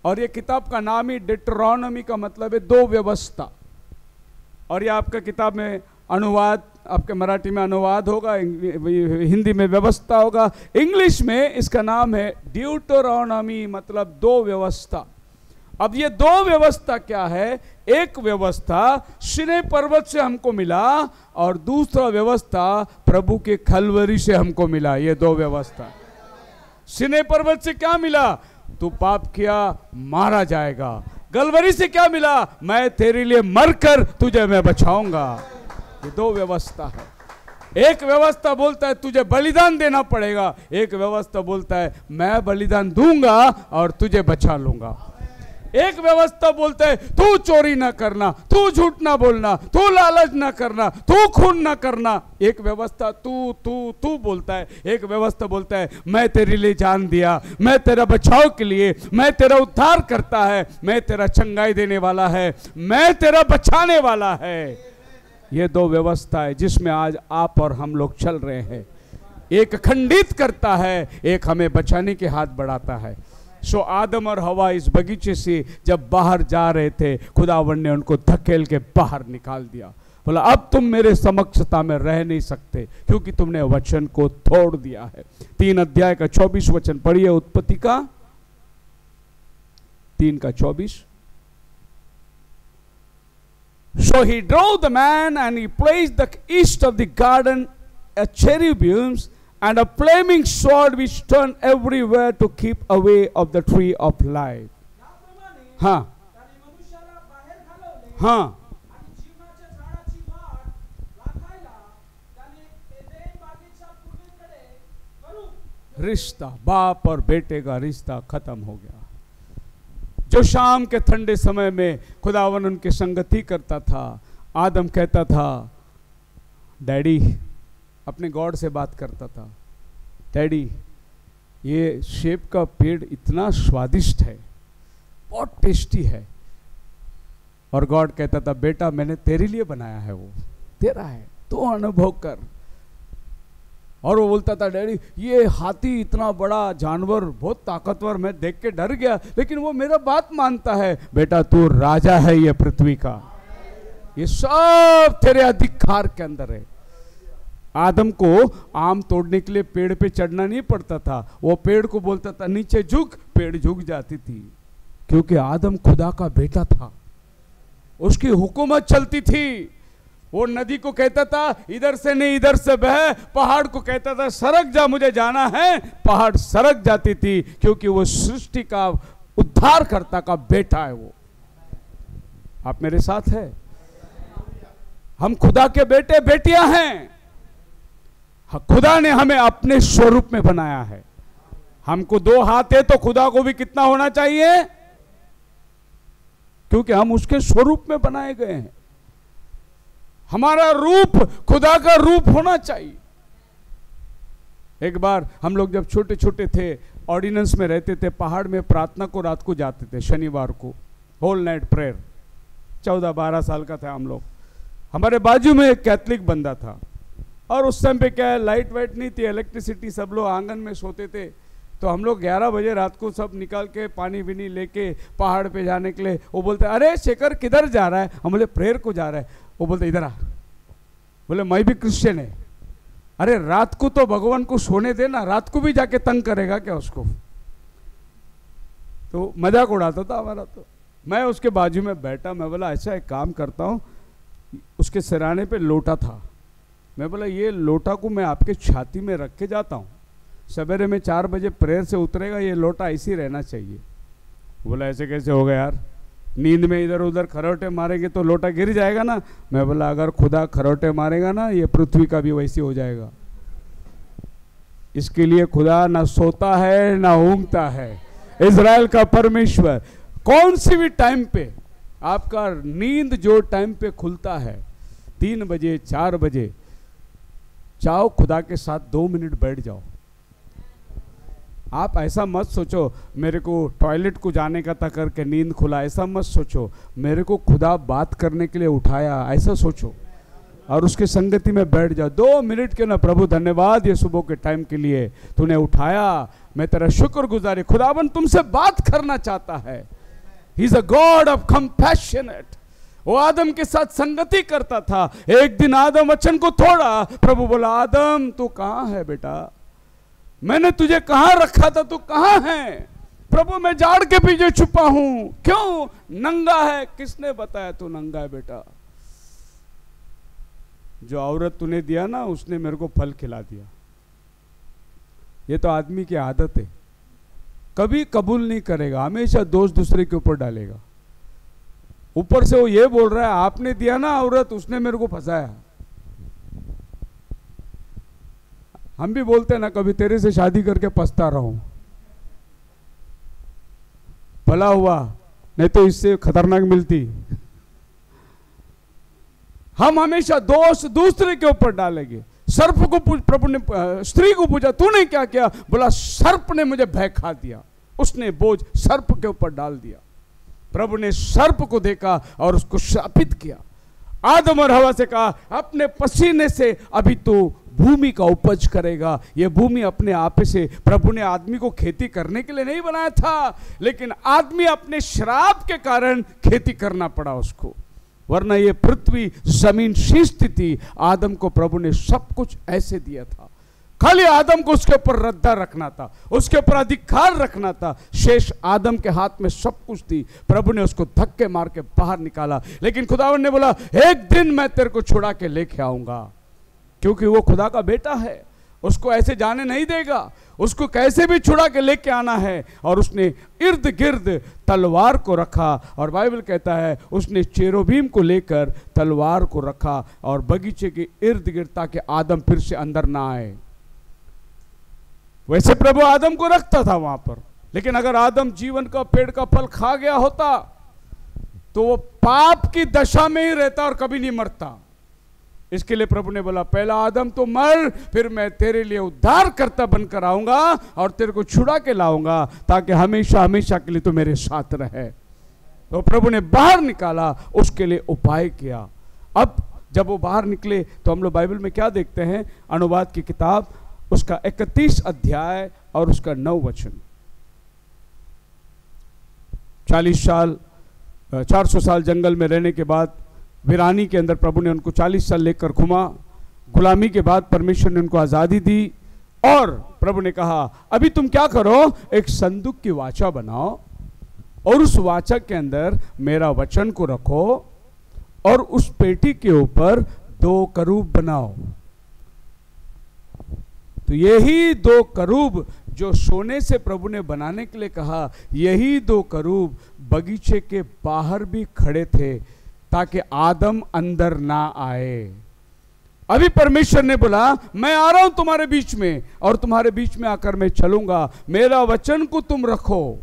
Speaker 1: और ये किताब का नाम ही डिट्रोनमी का मतलब है 2 व्यवस्था। और ये आपका किताब में अनुवाद, आपके मराठी में अनुवाद होगा, हिंदी में व्यवस्था होगा, इंग्लिश में इसका नाम है ड्यूटरोनॉमी, मतलब 2 व्यवस्था। अब ये दो व्यवस्था क्या है? एक व्यवस्था सिनै पर्वत से हमको मिला और दूसरा व्यवस्था प्रभु के कलवरी से हमको मिला। ये दो व्यवस्था। सिनै पर्वत से क्या मिला? तू पाप किया मारा जाएगा। कलवरी से क्या मिला? मैं तेरे लिए मरकर तुझे मैं बचाऊंगा। ये दो व्यवस्था है। एक व्यवस्था बोलता है तुझे बलिदान देना पड़ेगा, एक व्यवस्था बोलता है मैं बलिदान दूंगा और तुझे बचा लूंगा। एक व्यवस्था बोलता है तू चोरी ना करना, तू झूठ ना बोलना, तू लालच ना करना, तू खून ना करना। एक व्यवस्था तू तू तू बोलता है। एक व्यवस्था बोलता है मैं तेरे लिए जान दिया, मैं तेरा बचाव के लिए, मैं तेरा उद्धार करता है, मैं तेरा चंगाई देने वाला है, मैं तेरा बचाने वाला है। ये दो व्यवस्था है जिसमें आज आप और हम लोग चल रहे हैं। एक खंडित करता है, एक हमें बचाने के हाथ बढ़ाता है। सो आदम और हवा इस बगीचे से जब बाहर जा रहे थे, खुदावन ने उनको धकेल के बाहर निकाल दिया। बोला अब तुम मेरे समक्षता में रह नहीं सकते क्योंकि तुमने वचन को तोड़ दिया है। 3 अध्याय का 24 वचन पढ़िए, उत्पत्ति का 3:24। So he drove the man and he placed the east of the garden a cherubims and a flaming sword which turned everywhere to keep away of the tree of life. हाँ हाँ रिश्ता, बाप और बेटे का रिश्ता खत्म हो गया। जो शाम के ठंडे समय में खुदावन उनकी संगति करता था, आदम कहता था डैडी, अपने गॉड से बात करता था, डैडी ये सेब का पेड़ इतना स्वादिष्ट है, बहुत टेस्टी है। और गॉड कहता था बेटा मैंने तेरे लिए बनाया है, वो तेरा है, तो अनुभव कर। और वो बोलता था डैडी ये हाथी इतना बड़ा जानवर, बहुत ताकतवर, मैं देख के डर गया, लेकिन वो मेरा बात मानता है। बेटा तू राजा है ये पृथ्वी का, ये सब तेरे अधिकार के अंदर है। आदम को आम तोड़ने के लिए पेड़ पे चढ़ना नहीं पड़ता था, वो पेड़ को बोलता था नीचे झुक, पेड़ झुक जाती थी, क्योंकि आदम खुदा का बेटा था, उसकी हुकूमत चलती थी। वो नदी को कहता था इधर से नहीं इधर से बह, पहाड़ को कहता था सरक जा मुझे जाना है, पहाड़ सरक जाती थी, क्योंकि वो सृष्टि का उद्धारकर्ता का बेटा है। वो आप मेरे साथ है? हम खुदा के बेटे बेटियां हैं। खुदा ने हमें अपने स्वरूप में बनाया है। हमको 2 हाथ है तो खुदा को भी कितना होना चाहिए? क्योंकि हम उसके स्वरूप में बनाए गए हैं। हमारा रूप खुदा का रूप होना चाहिए। एक बार हम लोग जब छोटे छोटे थे, ऑर्डिनेंस में रहते थे, पहाड़ में प्रार्थना को रात को जाते थे, शनिवार को होल नाइट प्रेयर। 14-12 साल का था हम लोग। हमारे बाजू में एक कैथलिक बंदा था, और उस टाइम पे क्या है, लाइट वाइट नहीं थी, इलेक्ट्रिसिटी, सब लोग आंगन में सोते थे। तो हम लोग 11 बजे रात को सब निकाल के पानी भी नहीं लेके पहाड़ पे जाने के लिए, वो बोलते अरे शेखर किधर जा रहा है? हम बोले प्रेयर को जा रहा है। वो बोलते इधर आ। बोले मैं भी क्रिश्चियन है। अरे रात को तो भगवान को सोने देना, रात को भी जाके तंग करेगा क्या उसको? तो मजाक उड़ाता था हमारा। तो मैं उसके बाजू में बैठा, मैं बोला ऐसा एक काम करता हूँ, उसके सिराने पे लोटा था, मैं बोला ये लोटा को मैं आपके छाती में रख के जाता हूँ, सवेरे में 4 बजे प्रेयर से उतरेगा, ये लोटा ऐसे ही रहना चाहिए। बोला ऐसे कैसे होगा यार, नींद में इधर उधर खरोटे मारेंगे तो लोटा गिर जाएगा ना। मैं बोला अगर खुदा खरोटे मारेगा ना, ये पृथ्वी का भी वैसे हो जाएगा। इसके लिए खुदा ना सोता है ना ऊँगता है। इजराइल का परमेश्वर कौन सी भी टाइम पे आपका नींद जो टाइम पे खुलता है, 3 बजे 4 बजे, चाहो खुदा के साथ 2 मिनट बैठ जाओ। आप ऐसा मत सोचो मेरे को टॉयलेट को जाने का था करके नींद खुला, ऐसा मत सोचो मेरे को खुदा बात करने के लिए उठाया, ऐसा सोचो, और उसके संगति में बैठ जाओ 2 मिनट के ना। प्रभु धन्यवाद ये सुबह के टाइम के लिए, तूने उठाया, मैं तेरा शुक्रगुजारी। खुदावन तुमसे बात करना चाहता है। He is a God of compassionate. वो आदम के साथ संगति करता था। एक दिन आदम वचन को तोड़ा, प्रभु बोला आदम तू कहाँ है बेटा? मैंने तुझे कहाँ रखा था, तू कहाँ है? प्रभु मैं झाड़ के पीछे छुपा हूं। क्यों? नंगा है। किसने बताया तू नंगा है बेटा? जो औरत तूने दिया ना, उसने मेरे को फल खिला दिया। ये तो आदमी की आदत है, कभी कबूल नहीं करेगा, हमेशा दोष दूसरे के ऊपर डालेगा। ऊपर से वो ये बोल रहा है आपने दिया ना औरत, उसने मेरे को फंसाया। हम भी बोलते हैं ना, कभी तेरे से शादी करके पछता रहा हूं, भला हुआ, नहीं तो इससे खतरनाक मिलती। हम हमेशा दोष दूसरे के ऊपर डालेंगे। सर्प को प्रभु ने स्त्री को पूछा तूने क्या किया? बोला सर्प ने मुझे भय खा दिया। उसने बोझ सर्प के ऊपर डाल दिया। प्रभु ने सर्प को देखा और उसको शापित किया। आदम और हवा से कहा अपने पसीने से अभी तो भूमि का उपज करेगा। यह भूमि अपने आप से, प्रभु ने आदमी को खेती करने के लिए नहीं बनाया था, लेकिन आदमी अपने श्राप के कारण खेती करना पड़ा उसको। वरना ये पृथ्वी जमीन शीर्ष थी। आदम को प्रभु ने सब कुछ ऐसे दिया था, खाली आदम को उसके ऊपर रद्दा रखना था, उसके ऊपर अधिकार रखना था। शेष आदम के हाथ में सब कुछ थी। प्रभु ने उसको धक्के मार के बाहर निकाला, लेकिन खुदावन ने बोला एक दिन मैं तेरे को छुड़ा के लेके आऊंगा, क्योंकि वो खुदा का बेटा है, उसको ऐसे जाने नहीं देगा, उसको कैसे भी छुड़ा के लेके आना है। और उसने इर्द गिर्द तलवार को रखा, और बाइबल कहता है उसने चेरोबीम को लेकर तलवार को रखा और बगीचे के इर्द गिर्द, ताकि आदम फिर से अंदर ना आए। वैसे प्रभु आदम को रखता था वहां पर, लेकिन अगर आदम जीवन का पेड़ का फल खा गया होता तो वो पाप की दशा में ही रहता और कभी नहीं मरता। इसके लिए प्रभु ने बोला पहला आदम तो मर, फिर मैं तेरे लिए उद्धार करता बनकर आऊंगा और तेरे को छुड़ा के लाऊंगा, ताकि हमेशा हमेशा के लिए तो मेरे साथ रहे। तो प्रभु ने बाहर निकाला, उसके लिए उपाय किया। अब जब वो बाहर निकले तो हम लोग बाइबल में क्या देखते हैं? अनुवाद की किताब उसका 31 अध्याय और उसका 9 वचन। 400 साल जंगल में रहने के बाद वीरानी के अंदर प्रभु ने उनको 40 साल लेकर घुमा। गुलामी के बाद परमेश्वर ने उनको आज़ादी दी, और प्रभु ने कहा अभी तुम क्या करो, एक संदूक की वाचा बनाओ और उस वाचा के अंदर मेरा वचन को रखो, और उस पेटी के ऊपर 2 करूब बनाओ। तो यही 2 करूब जो सोने से प्रभु ने बनाने के लिए कहा, यही 2 करूब बगीचे के बाहर भी खड़े थे, ताकि आदम अंदर ना आए। अभी परमेश्वर ने बोला मैं आ रहा हूं तुम्हारे बीच में, और तुम्हारे बीच में आकर मैं चलूंगा। मेरा वचन को तुम रखो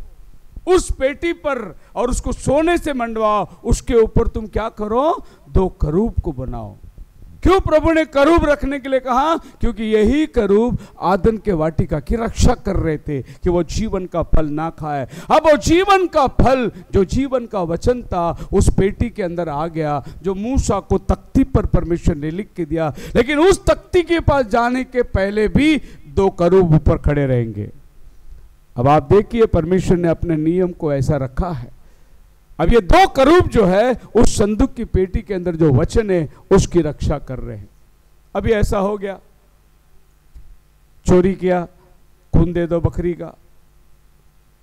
Speaker 1: उस पेटी पर और उसको सोने से मंडवाओ, उसके ऊपर तुम क्या करो, 2 करूब को बनाओ। क्यों प्रभु ने करूब रखने के लिए कहा? क्योंकि यही करूब आदन के वाटिका की रक्षा कर रहे थे कि वो जीवन का फल ना खाए। अब वो जीवन का फल, जो जीवन का वचन था, उस पेटी के अंदर आ गया, जो मूसा को तख्ती पर परमेश्वर ने लिख के दिया। लेकिन उस तख्ती के पास जाने के पहले भी 2 करूब ऊपर खड़े रहेंगे। अब आप देखिए परमेश्वर ने अपने नियम को ऐसा रखा है। अब ये 2 करूब जो है उस संदूक की पेटी के अंदर जो वचन है उसकी रक्षा कर रहे हैं। अभी ऐसा हो गया, चोरी किया, खून दे दो बकरी का,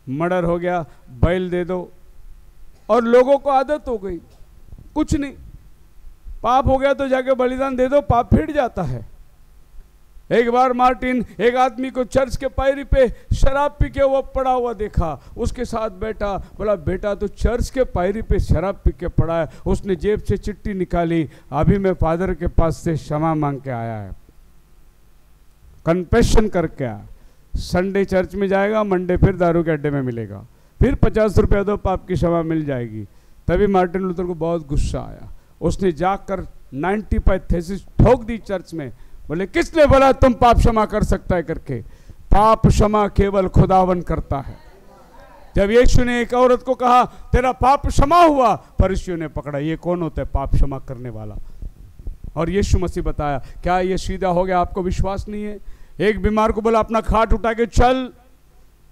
Speaker 1: मर्डर हो गया, बैल दे दो, और लोगों को आदत हो गई, कुछ नहीं, पाप हो गया तो जाके बलिदान दे दो, पाप फिर जाता है। एक बार मार्टिन एक आदमी को चर्च के पायरी पे शराब पी के वो पड़ा हुआ देखा, उसके साथ बैठा, बोला बेटा तो चर्च के पायरी पे शराब पी के पड़ा है। उसने जेब से चिट्ठी निकाली, अभी मैं फादर के पास से क्षमा मांग के आया है, कन्फेशन करके आया। संडे चर्च में जाएगा, मंडे फिर दारू के अड्डे में मिलेगा, फिर 50 रुपया दो, पाप की क्षमा मिल जाएगी। तभी मार्टिन लूथर को बहुत गुस्सा आया, उसने जाकर 95 थेसिस ठोक दी चर्च में। बोले किसने बोला तुम पाप क्षमा कर सकता है करके? पाप क्षमा केवल खुदावन करता है। जब यीशु ने एक औरत को कहा तेरा पाप क्षमा हुआ, फरीसियों ने पकड़ा ये कौन होता है पाप क्षमा करने वाला? और यीशु मसीह बताया क्या ये सीधा हो गया? आपको विश्वास नहीं है? एक बीमार को बोला अपना खाट उठा के चल,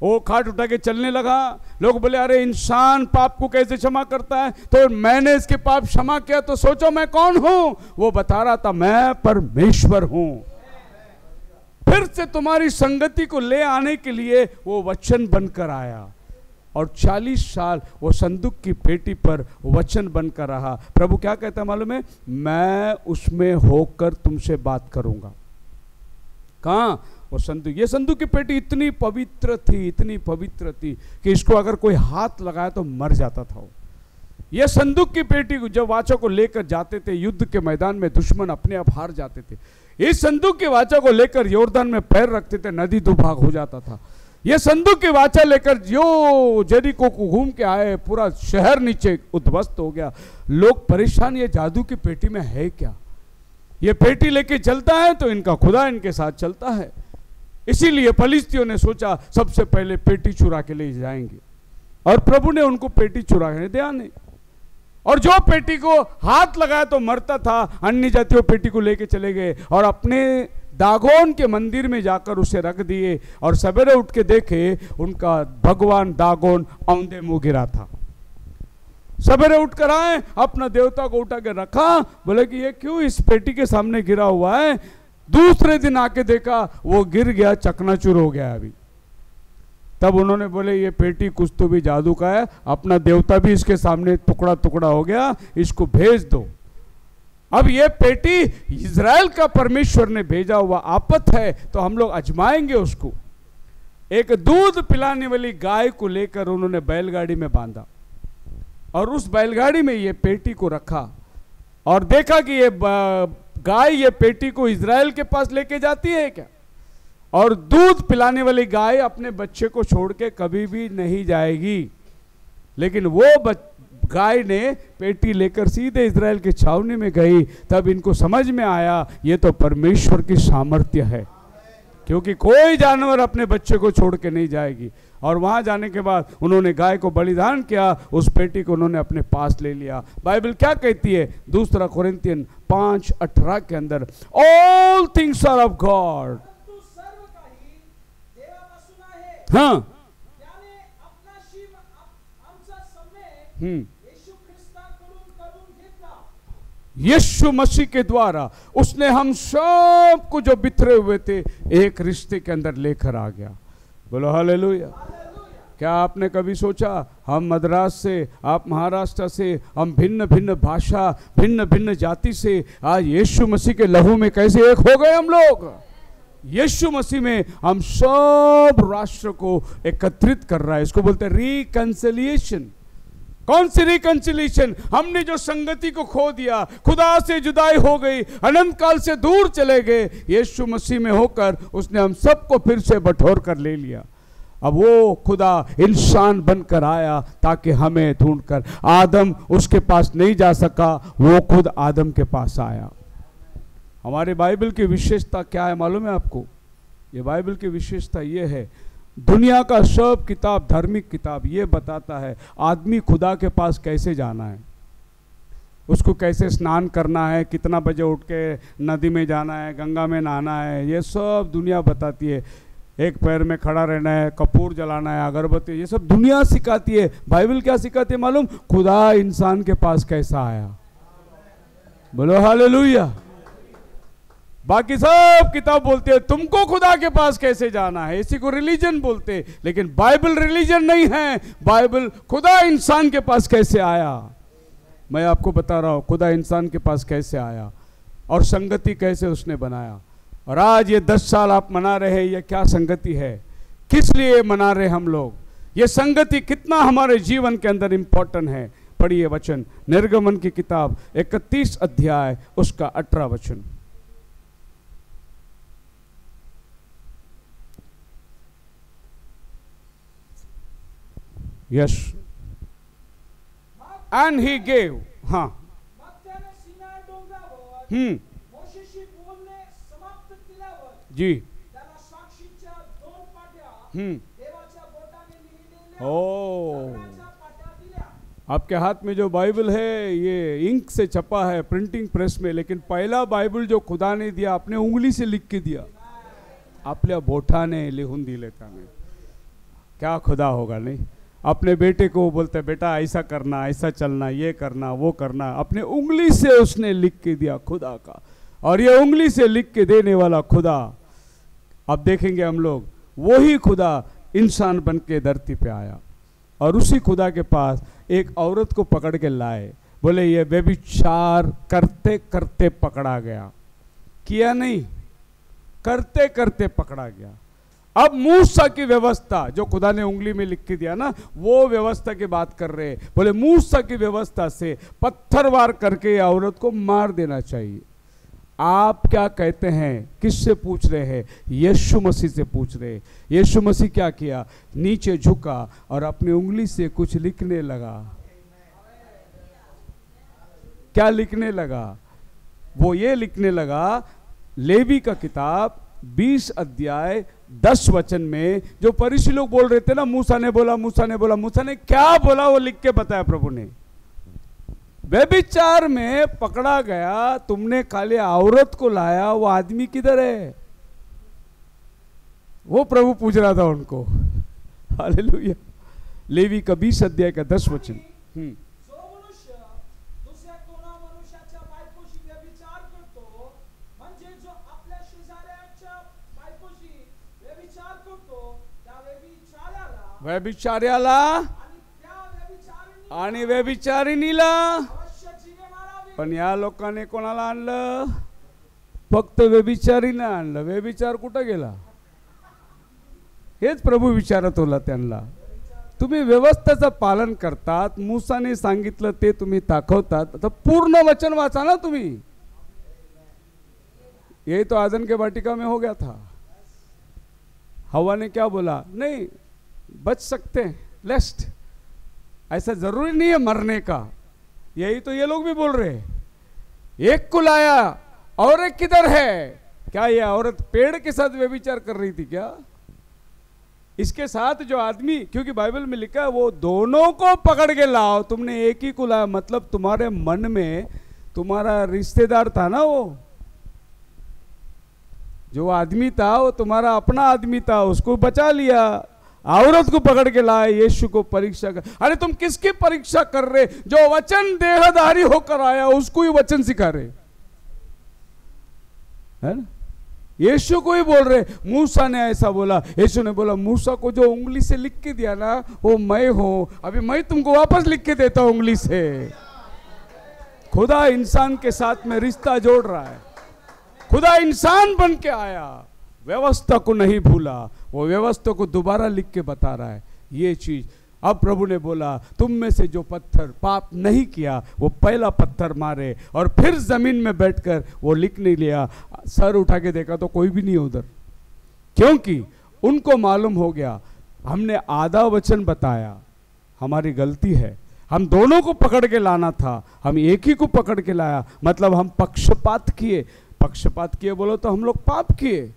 Speaker 1: वो खाट उठा के चलने लगा। लोग बोले अरे इंसान पाप को कैसे क्षमा करता है? तो मैंने इसके पाप क्षमा किया, तो सोचो मैं कौन हूं? वो बता रहा था मैं परमेश्वर हूं। फिर से तुम्हारी संगति को ले आने के लिए वो वचन बनकर आया। और 40 साल वो संदूक की पेटी पर वचन बनकर रहा। प्रभु क्या कहता है मालूम है? मैं उसमें होकर तुमसे बात करूंगा। कहाँ? वो संदूक, ये संदूक की पेटी इतनी पवित्र थी, इतनी पवित्र थी कि इसको अगर कोई हाथ लगाया तो मर जाता था। ये संदूक की पेटी को जब वाचा को लेकर जाते थे युद्ध के मैदान में, दुश्मन अपने आप हार जाते थे। इस संदूक की वाचा को लेकर यॉर्दन में पैर रखते थे, नदी दुभाग हो जाता था। ये संदूक की वाचा लेकर जो जेरिको को घूम के आए, पूरा शहर नीचे उद्ध्वस्त हो गया। लोग परेशान, ये जादू की पेटी में है क्या? ये पेटी लेके चलता है तो इनका खुदा इनके साथ चलता है। इसीलिए फलिस्तियों ने सोचा सबसे पहले पेटी चुरा के ले जाएंगे, और प्रभु ने उनको पेटी चुरा के दिया नहीं। और जो पेटी को हाथ लगाया तो मरता था, अन्य जातियों पेटी को लेके चले गए और अपने दागोन के मंदिर में जाकर उसे रख दिए। और सवेरे उठ के देखे उनका भगवान दागोन औंधे मुंह गिरा था। सवेरे उठ कर आए, अपना देवता को उठा के रखा, बोले कि ये क्यों इस पेटी के सामने गिरा हुआ है? दूसरे दिन आके देखा वो गिर गया, चकनाचूर हो गया अभी। तब उन्होंने बोले ये पेटी कुछ तो भी जादू का है, अपना देवता भी इसके सामने टुकड़ा टुकड़ा हो गया, इसको भेज दो। अब ये पेटी इज़राइल का परमेश्वर ने भेजा हुआ आपत है, तो हम लोग आजमाएंगे उसको। एक दूध पिलाने वाली गाय को लेकर उन्होंने बैलगाड़ी में बांधा और उस बैलगाड़ी में ये पेटी को रखा और देखा कि ये गाय ये पेटी को इज़राइल के पास लेके जाती है क्या? और दूध पिलाने वाली गाय अपने बच्चे को छोड़ के कभी भी नहीं जाएगी। लेकिन वो गाय ने पेटी लेकर सीधे इज़राइल की छावनी में गई। तब इनको समझ में आया ये तो परमेश्वर की सामर्थ्य है, क्योंकि कोई जानवर अपने बच्चे को छोड़ के नहीं जाएगी। और वहां जाने के बाद उन्होंने गाय को बलिदान किया, उस पेटी को उन्होंने अपने पास ले लिया। बाइबल क्या कहती है? 2 कोरिन्थियन 5:18 के अंदर, all things are of God. हाँ, यीशु मसीह के द्वारा उसने हम सब को जो बिखरे हुए थे एक रिश्ते के अंदर लेकर आ गया। बोलो हालेलुया। क्या आपने कभी सोचा हम मद्रास से, आप महाराष्ट्र से, हम भिन्न भिन्न भाषा, भिन्न भिन्न जाति से आज यीशु मसीह के लहू में कैसे एक हो गए हम लोग? यीशु मसीह में हम सब राष्ट्र को एकत्रित कर रहा है। इसको बोलते हैं रिकंसिलिएशन। कौन सी रिकंसिलिएशन? हमने जो संगति को खो दिया, खुदा से जुदाई हो गई, अनंत काल से दूर चले गए, यीशु मसीह में होकर उसने हम सबको फिर से बटोर कर ले लिया। अब वो खुदा इंसान बनकर आया ताकि हमें ढूंढकर, आदम उसके पास नहीं जा सका, वो खुद आदम के पास आया। हमारे बाइबल की विशेषता क्या है मालूम है आपको? ये बाइबल की विशेषता ये है, दुनिया का सब किताब, धार्मिक किताब ये बताता है आदमी खुदा के पास कैसे जाना है, उसको कैसे स्नान करना है, कितना बजे उठ के नदी में जाना है, गंगा में नहाना है, ये सब दुनिया बताती है। एक पैर में खड़ा रहना है, कपूर जलाना है, अगरबत्ती, ये सब दुनिया सिखाती है। बाइबल क्या सिखाती है मालूम? खुदा इंसान के पास कैसा आया। बोलो हालेलुया। बाकी सब किताब बोलते हैं तुमको खुदा के पास कैसे जाना है, इसी को रिलीजन बोलते हैं। लेकिन बाइबल रिलीजन नहीं है, बाइबल खुदा इंसान के पास कैसे आया। मैं आपको बता रहा हूं खुदा इंसान के पास कैसे आया और संगति कैसे उसने बनाया। और आज ये 10 साल आप मना रहे हैं, ये क्या संगति है, किस लिए मना रहे हम लोग, ये संगति कितना हमारे जीवन के अंदर इंपॉर्टेंट है। पढ़िए वचन, निर्गमन की किताब 31 अध्याय उसका 18 वचन। Yes. And he gave. हाँ. जी. ओ, आपके हाथ में जो बाइबल है ये इंक से छपा है, प्रिंटिंग प्रेस में, लेकिन पहला बाइबल जो खुदा ने दिया अपने उंगली से लिख के दिया, आपल्या बोटाने लिहून दिले त्याने। क्या खुदा होगा नहीं? अपने बेटे को बोलते बेटा ऐसा करना, ऐसा चलना, ये करना, वो करना, अपने उंगली से उसने लिख के दिया खुदा का। और ये उंगली से लिख के देने वाला खुदा, अब देखेंगे हम लोग, वही खुदा इंसान बन के धरती पे आया और उसी खुदा के पास एक औरत को पकड़ के लाए। बोले ये व्यभिचार करते करते पकड़ा गया, किया नहीं, करते करते पकड़ा गया। अब मूसा की व्यवस्था जो खुदा ने उंगली में लिख के दिया ना, वो व्यवस्था की बात कर रहे हैं। बोले मूसा की व्यवस्था से पत्थरवार करके औरत को मार देना चाहिए। आप क्या कहते हैं? किससे पूछ रहे हैं? यीशु मसीह से पूछ रहे हैं। यीशु मसीह क्या किया? नीचे झुका और अपनी उंगली से कुछ लिखने लगा। क्या लिखने लगा? वो ये लिखने लगा, लेवी का किताब 20 अध्याय 10 वचन में, जो फरीसी लोग बोल रहे थे ना, मूसा ने बोला, मूसा ने बोला, मूसा ने क्या बोला वो लिख के बताया प्रभु ने। व्यभिचार में पकड़ा गया, तुमने खाली औरत को लाया, वो आदमी किधर है? वो प्रभु पूछ रहा था उनको। हालेलुया। लेवी का 20 अध्याय का 10 वचन। व्यभिचार्याला आणि व्यभिचारिणीला, पण या लोकांनी कोणाला आणलं? फक्त व्यभिचारीनं आणलं। व्यभिचार कुठं गेला? हेच प्रभू विचारत होला त्यांना। तुम्ही व्यवस्थेचं पालन करतात, मूसाने सांगितलं ते तुम्ही दाखवतात, आता पूर्ण वचन वाचा ना तुम्ही। यही तो आदम के वाटिका में हो गया था। हवा ने क्या बोला? नहीं, बच सकते हैं, लेस्ट, ऐसा जरूरी नहीं है मरने का। यही तो ये लोग भी बोल रहे हैं। एक को लाया और एक किधर है? क्या ये औरत पेड़ के साथ व्यभिचार कर रही थी क्या? इसके साथ जो आदमी, क्योंकि बाइबल में लिखा है वो दोनों को पकड़ के लाओ। तुमने एक ही को लाया, मतलब तुम्हारे मन में तुम्हारा रिश्तेदार था ना, वो जो आदमी था वो तुम्हारा अपना आदमी था, उसको बचा लिया। औरत को पकड़ के लाए, यीशु को परीक्षा कर। अरे तुम किसकी परीक्षा कर रहे? जो वचन देहधारी होकर आया उसको ही वचन सिखा रहे है ना। यीशु को ही बोल रहे। मूसा ने ऐसा बोला, यीशु ने बोला मूसा को जो उंगली से लिख के दिया ना, वो मैं हूं, अभी मैं तुमको वापस लिख के देता हूं उंगली से। खुदा इंसान के साथ में रिश्ता जोड़ रहा है। खुदा इंसान बन के आया, व्यवस्था को नहीं भूला, वो व्यवस्था को दोबारा लिख के बता रहा है ये चीज। अब प्रभु ने बोला तुम में से जो पत्थर पाप नहीं किया वो पहला पत्थर मारे, और फिर जमीन में बैठकर वो लिखने लिया। सर उठा के देखा तो कोई भी नहीं उधर, क्योंकि उनको मालूम हो गया हमने आधा वचन बताया, हमारी गलती है। हम दोनों को पकड़ के लाना था, हम एक ही को पकड़ के लाया, मतलब हम पक्षपात किए। पक्षपात किए बोलो तो हम लोग पाप किए,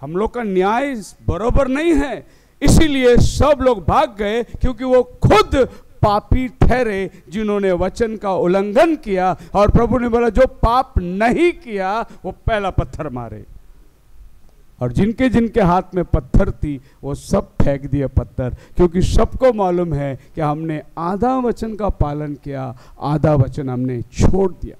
Speaker 1: हम लोग का न्याय बराबर नहीं है, इसीलिए सब लोग भाग गए, क्योंकि वो खुद पापी ठहरे जिन्होंने वचन का उल्लंघन किया। और प्रभु ने बोला जो पाप नहीं किया वो पहला पत्थर मारे, और जिनके जिनके हाथ में पत्थर थी वो सब फेंक दिए पत्थर, क्योंकि सबको मालूम है कि हमने आधा वचन का पालन किया, आधा वचन हमने छोड़ दिया।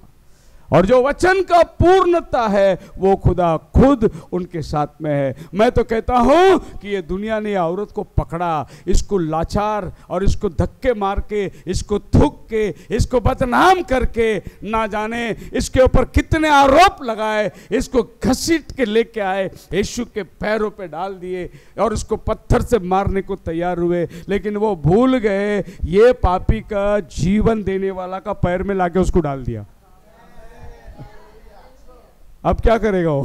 Speaker 1: और जो वचन का पूर्णता है वो खुदा खुद उनके साथ में है। मैं तो कहता हूं कि ये दुनिया ने औरत को पकड़ा, इसको लाचार और इसको धक्के मार के, इसको थूक के, इसको बदनाम करके, ना जाने इसके ऊपर कितने आरोप लगाए, इसको घसीट के लेके आए, यीशु के पैरों पे डाल दिए और उसको पत्थर से मारने को तैयार हुए। लेकिन वो भूल गए ये पापी का जीवन देने वाला का पैर में लाके उसको डाल दिया। अब क्या करेगा वो?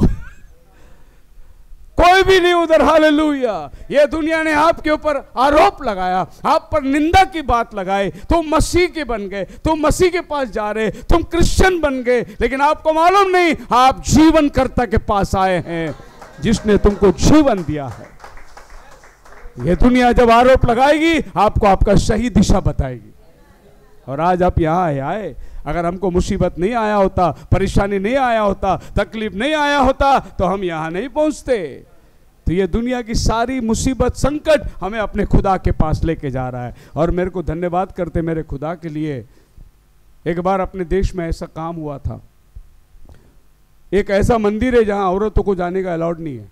Speaker 1: कोई भी नहीं उधर। हालेलुया। ये दुनिया ने आपके ऊपर आरोप लगाया, आप पर निंदा की बात लगाई, तुम मसीह के बन गए, तुम मसीह के पास जा रहे, तुम क्रिश्चियन बन गए, लेकिन आपको मालूम नहीं आप जीवनकर्ता के पास आए हैं जिसने तुमको जीवन दिया है। ये दुनिया जब आरोप लगाएगी आपको आपका सही दिशा बताएगी। और आज आप यहां आए, अगर हमको मुसीबत नहीं आया होता, परेशानी नहीं आया होता, तकलीफ नहीं आया होता तो हम यहां नहीं पहुंचते। तो ये दुनिया की सारी मुसीबत संकट हमें अपने खुदा के पास लेके जा रहा है। और मेरे को धन्यवाद करते मेरे खुदा के लिए। एक बार अपने देश में ऐसा काम हुआ था, एक ऐसा मंदिर है जहां औरतों को जाने का अलाउड नहीं है,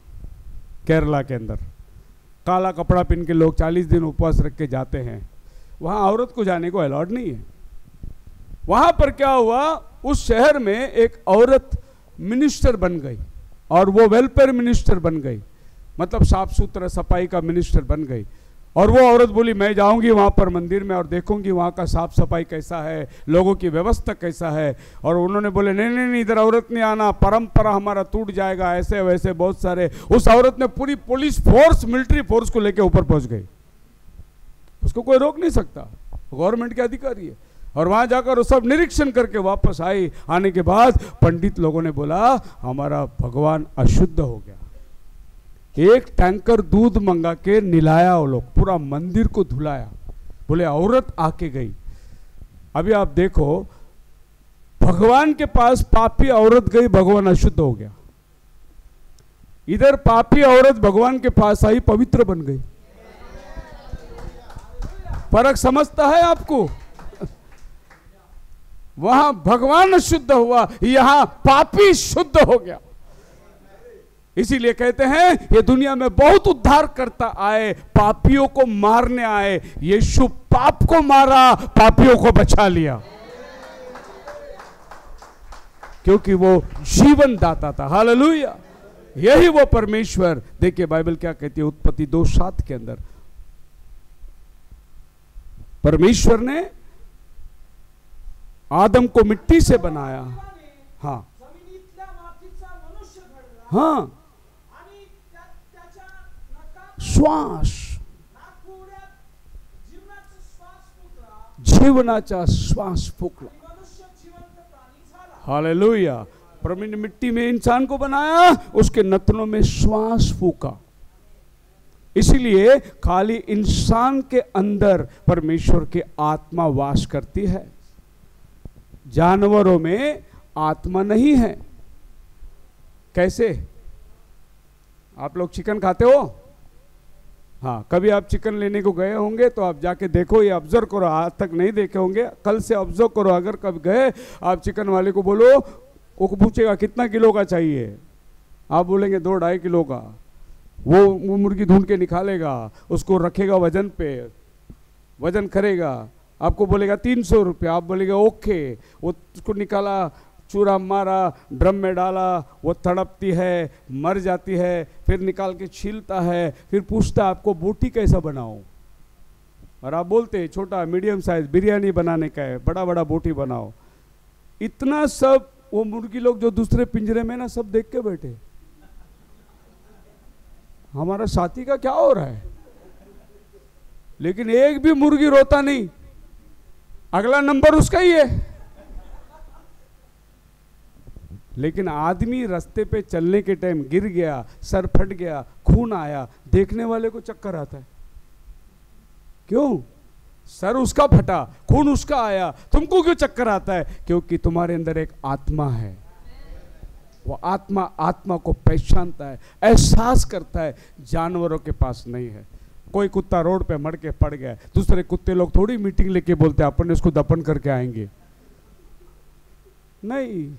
Speaker 1: केरला के अंदर। काला कपड़ा पहन के लोग 40 दिन उपवास रख के जाते हैं, वहां औरत को जाने को अलाउड नहीं है। वहां पर क्या हुआ, उस शहर में एक औरत मिनिस्टर बन गई और वो वेलफेयर मिनिस्टर बन गई, मतलब साफ सुथरा सफाई का मिनिस्टर बन गई। और वो औरत बोली मैं जाऊंगी वहां पर मंदिर में और देखूंगी वहां का साफ सफाई कैसा है, लोगों की व्यवस्था कैसा है। और उन्होंने बोले नहीं नहीं नहीं, इधर औरत नहीं आना, परंपरा हमारा टूट जाएगा, ऐसे वैसे बहुत सारे। उस औरत ने पूरी पुलिस फोर्स, मिलिट्री फोर्स को लेकर ऊपर पहुंच गई। उसको कोई रोक नहीं सकता, गवर्नमेंट के अधिकारी है। और वहां जाकर वो सब निरीक्षण करके वापस आई। आने के बाद पंडित लोगों ने बोला हमारा भगवान अशुद्ध हो गया। एक टैंकर दूध मंगा के निलाया, वो लोग पूरा मंदिर को धुलाया। बोले औरत आके गई। अभी आप देखो, भगवान के पास पापी औरत गई, भगवान अशुद्ध हो गया। इधर पापी औरत भगवान के पास आई, पवित्र बन गई। फर्क समझता है आपको? वहां भगवान शुद्ध हुआ, यहां पापी शुद्ध हो गया। इसीलिए कहते हैं ये दुनिया में बहुत उद्धार करता आए, पापियों को मारने आए। यीशु पाप को मारा, पापियों को बचा लिया, क्योंकि वो जीवन दाता था। हालेलुया, यही वो परमेश्वर। देखिए बाइबल क्या कहती है, उत्पत्ति 2:7 के अंदर परमेश्वर ने आदम को मिट्टी से बनाया। हाँ हाँ, श्वास, जीवनाचा श्वास फुकला। हालेलुया। परमेश्वर ने मिट्टी में इंसान को बनाया, उसके नथनों में श्वास फूका। इसीलिए खाली इंसान के अंदर परमेश्वर की आत्मा वास करती है, जानवरों में आत्मा नहीं है। कैसे? आप लोग चिकन खाते हो? हाँ, कभी आप चिकन लेने को गए होंगे तो आप जाके देखो, ये ऑब्जर्व करो। आज तक नहीं देखे होंगे, कल से ऑब्जर्व करो। अगर कब गए आप चिकन वाले को बोलो, वो पूछेगा कितना किलो का चाहिए, आप बोलेंगे 2-2.5 किलो का। वो मुर्गी ढूंढ के निकालेगा, उसको रखेगा वजन पे, वजन करेगा, आपको बोलेगा 300 रुपये, आप बोलेगा ओके। वो उसको निकाला, चूरा मारा, ड्रम में डाला, वो तड़पती है, मर जाती है, फिर निकाल के छीलता है, फिर पूछता आपको बोटी कैसा बनाऊं, और आप बोलते छोटा मीडियम साइज बिरयानी बनाने का है, बड़ा बड़ा बोटी बनाओ। इतना सब वो मुर्गी लोग जो दूसरे पिंजरे में ना, सब देख के बैठे, हमारा साथी का क्या हो रहा है। लेकिन एक भी मुर्गी रोता नहीं, अगला नंबर उसका ही है। लेकिन आदमी रास्ते पे चलने के टाइम गिर गया, सर फट गया, खून आया, देखने वाले को चक्कर आता है। क्यों? सर उसका फटा, खून उसका आया, तुमको क्यों चक्कर आता है? क्योंकि तुम्हारे अंदर एक आत्मा है। वो आत्मा को पहचानता है, एहसास करता है, जानवरों के पास नहीं है। कोई कुत्ता रोड पे मर के पड़ गया, दूसरे कुत्ते लोग थोड़ी मीटिंग लेके बोलते हैं अपन इसको दफन करके आएंगे, नहीं।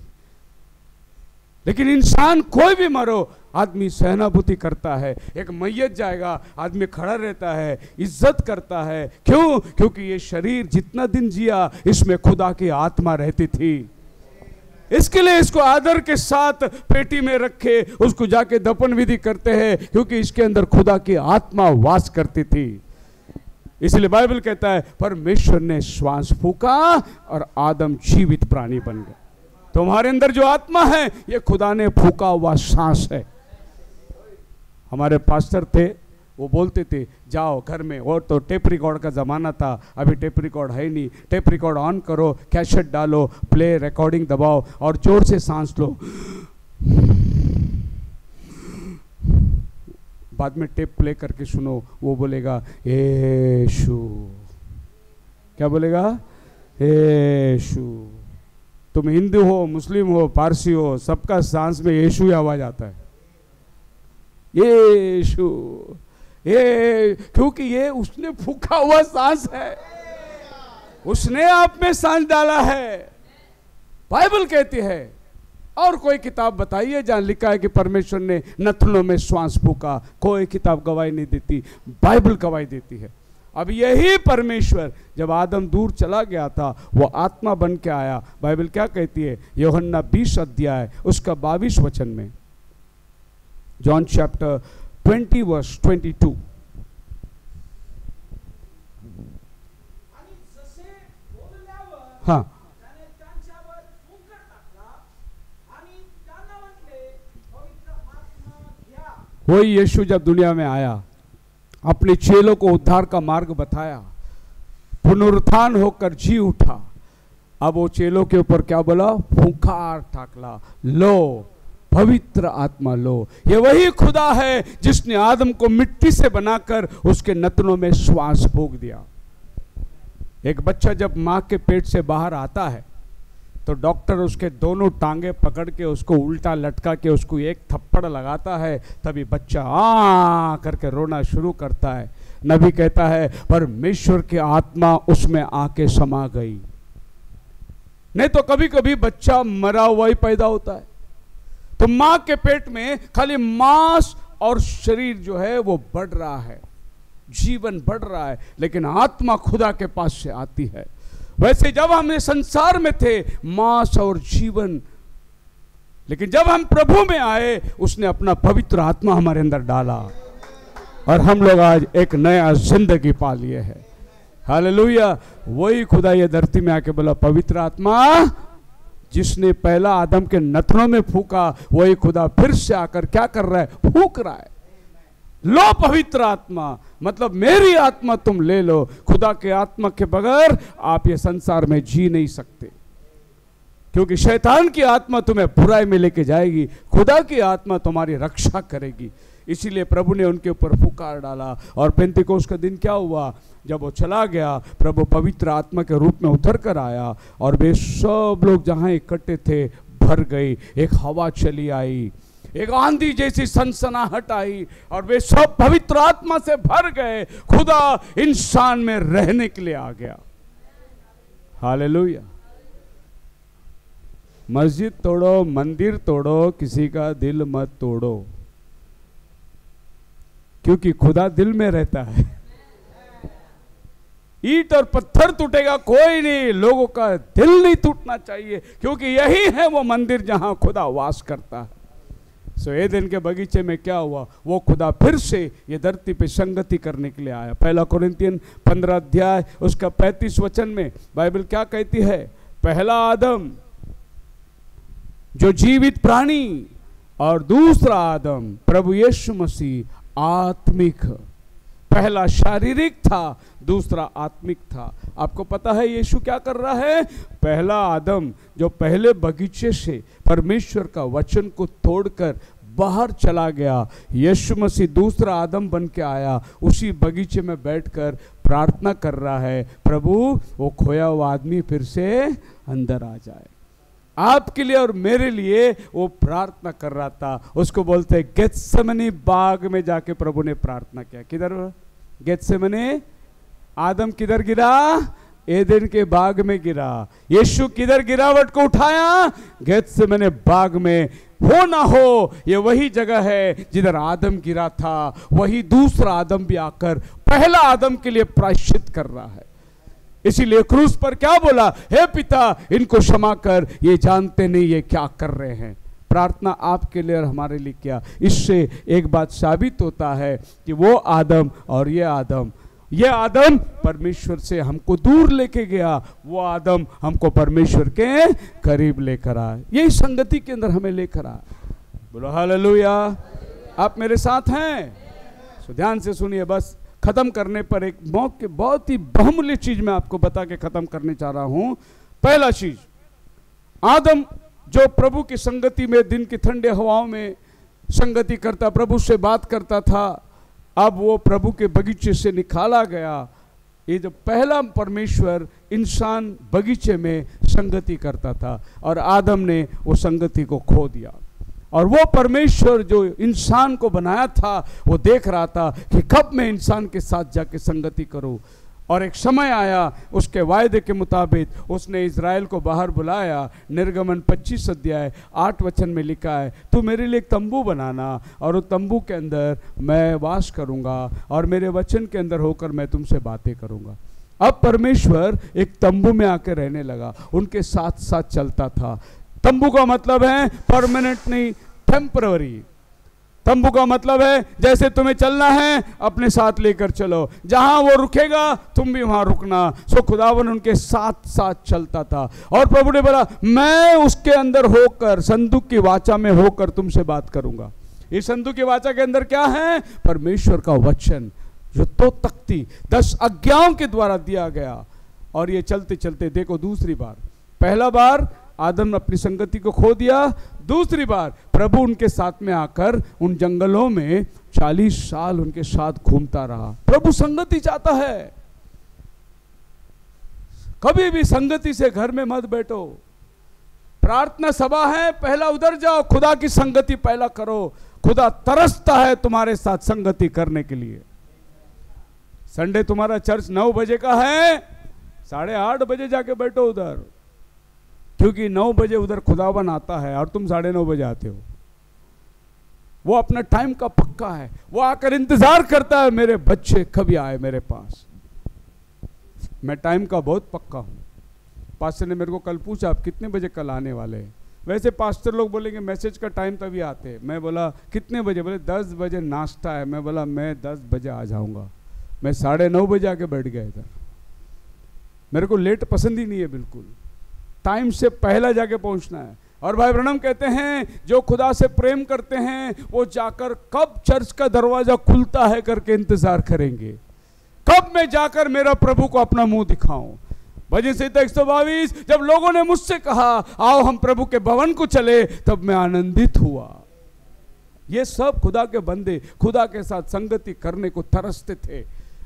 Speaker 1: लेकिन इंसान कोई भी मरो, आदमी सहानुभूति करता है। एक मैयत जाएगा, आदमी खड़ा रहता है, इज्जत करता है। क्यों? क्योंकि ये शरीर जितना दिन जिया, इसमें खुदा की आत्मा रहती थी। इसके लिए इसको आदर के साथ पेटी में रखे, उसको जाके दफन विधि करते हैं, क्योंकि इसके अंदर खुदा की आत्मा वास करती थी। इसलिए बाइबल कहता है परमेश्वर ने श्वास फूका और आदम जीवित प्राणी बन गए। तुम्हारे अंदर जो आत्मा है, ये खुदा ने फूका हुआ सांस है। हमारे पास्टर थे, वो बोलते थे जाओ घर में, और तो टेप रिकॉर्ड का ज़माना था, अभी टेप रिकॉर्ड है नहीं, टेप रिकॉर्ड ऑन करो, कैसेट डालो, प्ले रिकॉर्डिंग दबाओ और जोर से सांस लो। बाद में टेप प्ले करके सुनो, वो बोलेगा यीशु। क्या बोलेगा? यीशु। तुम हिंदू हो, मुस्लिम हो, पारसी हो, सबका सांस में यीशु ही आवाज आता है, यीशु। ये क्योंकि ये उसने फूका हुआ सांस है, उसने आप में सांस डाला है। बाइबल कहती है। और कोई किताब बताइए जहां लिखा है कि परमेश्वर ने नथनों में श्वास फूका? कोई किताब गवाही नहीं देती, बाइबल गवाही देती है। अब यही परमेश्वर जब आदम दूर चला गया था वो आत्मा बन के आया। बाइबल क्या कहती है? यूहन्ना 20 अध्याय उसका 22 वचन में, जॉन चैप्टर 20 वर्स 22। हाँ, वही यीशु जब दुनिया में आया, अपने चेलों को उद्धार का मार्ग बताया, पुनरुत्थान होकर जी उठा। अब वो चेलों के ऊपर क्या बोला? फुंकार टाकला, लो पवित्र आत्मा लो। ये वही खुदा है जिसने आदम को मिट्टी से बनाकर उसके नथनों में श्वास फूंक दिया। एक बच्चा जब माँ के पेट से बाहर आता है तो डॉक्टर उसके दोनों टांगे पकड़ के उसको उल्टा लटका के उसको एक थप्पड़ लगाता है, तभी बच्चा आ करके रोना शुरू करता है। नबी कहता है परमेश्वर की आत्मा उसमें आके समा गई। नहीं तो कभी कभी बच्चा मरा हुआ ही पैदा होता है, तो मां के पेट में खाली मांस और शरीर जो है वो बढ़ रहा है, जीवन बढ़ रहा है, लेकिन आत्मा खुदा के पास से आती है। वैसे जब हम संसार में थे मांस और जीवन, लेकिन जब हम प्रभु में आए उसने अपना पवित्र आत्मा हमारे अंदर डाला और हम लोग आज एक नया जिंदगी पा लिए हैं। हालेलुया। वही खुदा ये धरती में आके बोला पवित्र आत्मा, जिसने पहला आदम के नथनों में फूका, वही खुदा फिर से आकर क्या कर रहा है? फूक रहा है। लो पवित्र आत्मा, मतलब मेरी आत्मा तुम ले लो। खुदा के आत्मा के बगैर आप ये संसार में जी नहीं सकते, क्योंकि शैतान की आत्मा तुम्हें बुराई में लेके जाएगी, खुदा की आत्मा तुम्हारी रक्षा करेगी। इसीलिए प्रभु ने उनके ऊपर फुकार डाला। और पेंतिकोस्त का दिन क्या हुआ? जब वो चला गया, प्रभु पवित्र आत्मा के रूप में उतर कर आया और वे सब लोग जहां इकट्ठे थे भर गई। एक हवा चली आई, एक आंधी जैसी सनसनाहट आई और वे सब पवित्र आत्मा से भर गए। खुदा इंसान में रहने के लिए आ गया। हालेलुया। मस्जिद तोड़ो, मंदिर तोड़ो, किसी का दिल मत तोड़ो, क्योंकि खुदा दिल में रहता है। ईंट और पत्थर टूटेगा कोई नहीं, लोगों का दिल नहीं टूटना चाहिए, क्योंकि यही है वो मंदिर जहां खुदा वास करता है। सो एदेन के बगीचे में क्या हुआ? वो खुदा फिर से ये धरती पे संगति करने के लिए आया। पहला कोरिन्थियन 15 अध्याय उसका 35 वचन में बाइबल क्या कहती है? पहला आदम जो जीवित प्राणी और दूसरा आदम प्रभु यीशु मसीह आत्मिक। पहला शारीरिक था, दूसरा आत्मिक था। आपको पता है यीशु क्या कर रहा है? पहला आदम जो पहले बगीचे से परमेश्वर का वचन को तोड़कर बाहर चला गया, यीशु मसीह दूसरा आदम बन के आया, उसी बगीचे में बैठकर प्रार्थना कर रहा है, प्रभु वो खोया हुआ आदमी फिर से अंदर आ जाए। आपके लिए और मेरे लिए वो प्रार्थना कर रहा था। उसको बोलते हैं गेत्सेमनी बाग में जाके प्रभु ने प्रार्थना किया। किधर? गेत्सेमनी। आदम किधर गिरा? एदेन के बाग में गिरा। यीशु किधर गिरावट को उठाया? गेत्सेमनी बाग में। हो ना हो ये वही जगह है जिधर आदम गिरा था, वही दूसरा आदम भी आकर पहला आदम के लिए प्रायश्चित कर रहा है। इसीलिए क्रूस पर क्या बोला? हे पिता इनको क्षमा कर, ये जानते नहीं ये क्या कर रहे हैं। प्रार्थना आपके लिए और हमारे लिए किया। इससे एक बात साबित होता है कि वो आदम और ये आदम परमेश्वर से हमको दूर लेके गया, वो आदम हमको परमेश्वर के करीब लेकर आया। यही संगति के अंदर हमें लेकर आया। बोलो हालेलुया। आप मेरे साथ हैं? तो ध्यान से सुनिए। बस खत्म करने पर एक मौके बहुत ही बहुमूल्य चीज मैं आपको बता के खत्म करने चाह रहा हूं। पहला चीज, आदम जो प्रभु की संगति में दिन की ठंडे हवाओं में संगति करता, प्रभु से बात करता था, अब वो प्रभु के बगीचे से निकाला गया। ये जो पहला परमेश्वर इंसान बगीचे में संगति करता था और आदम ने वो संगति को खो दिया। और वो परमेश्वर जो इंसान को बनाया था वो देख रहा था कि कब मैं इंसान के साथ जाके संगति करूं। और एक समय आया, उसके वायदे के मुताबिक उसने इज़राइल को बाहर बुलाया। निर्गमन 25 अध्याय 8 वचन में लिखा है, तू मेरे लिए एक तंबू बनाना और उस तंबू के अंदर मैं वास करूंगा और मेरे वचन के अंदर होकर मैं तुमसे बातें करूंगा। अब परमेश्वर एक तंबू में आकर रहने लगा, उनके साथ साथ चलता था। तंबू का मतलब है परमानेंट नहीं, टेम्पररी। तंबू का मतलब है जैसे तुम्हें चलना है अपने साथ लेकर चलो, जहां वो रुकेगा तुम भी वहां रुकना। सो खुदावन उनके साथ साथ चलता था और प्रभु ने बोला मैं उसके अंदर होकर, संदूक की वाचा में होकर तुमसे बात करूंगा। इस संदूक की वाचा के अंदर क्या है? परमेश्वर का वचन, जो तो तख्ती 10 आज्ञाओं के द्वारा दिया गया। और ये चलते चलते देखो, दूसरी बार, पहला बार आदम ने अपनी संगति को खो दिया, दूसरी बार प्रभु उनके साथ में आकर उन जंगलों में 40 साल उनके साथ घूमता रहा। प्रभु संगति चाहता है। कभी भी संगति से घर में मत बैठो। प्रार्थना सभा है, पहला उधर जाओ, खुदा की संगति पहला करो। खुदा तरसता है तुम्हारे साथ संगति करने के लिए। संडे तुम्हारा चर्च 9 बजे का है, 8:30 बजे जाके बैठो उधर, क्योंकि 9 बजे उधर खुदावन आता है और तुम 9:30 बजे आते हो। वो अपना टाइम का पक्का है, वो आकर इंतजार करता है मेरे बच्चे कभी आए मेरे पास। मैं टाइम का बहुत पक्का हूं। पास्टर ने मेरे को कल पूछा आप कितने बजे कल आने वाले हैं। वैसे पास्टर लोग बोलेंगे मैसेज का टाइम तभी आते हैं। मैं बोला कितने बजे? बोले 10 बजे नाश्ता है। मैं बोला मैं 10 बजे आ जाऊंगा। मैं 9:30 बजे आके बैठ गया इधर। मेरे को लेट पसंद ही नहीं है बिल्कुल, टाइम से पहला जाके पहुंचना है। और भाई ब्रनम कहते हैं जो खुदा से प्रेम करते हैं वो जाकर कब चर्च का दरवाजा खुलता है करके इंतजार करेंगे, कब मैं जाकर मेरा प्रभु को अपना मुंह दिखाऊं। भजन संहिता 122, जब लोगों ने मुझसे कहा आओ हम प्रभु के भवन को चले, तब मैं आनंदित हुआ। ये सब खुदा के बंदे खुदा के साथ संगति करने को तरसते थे।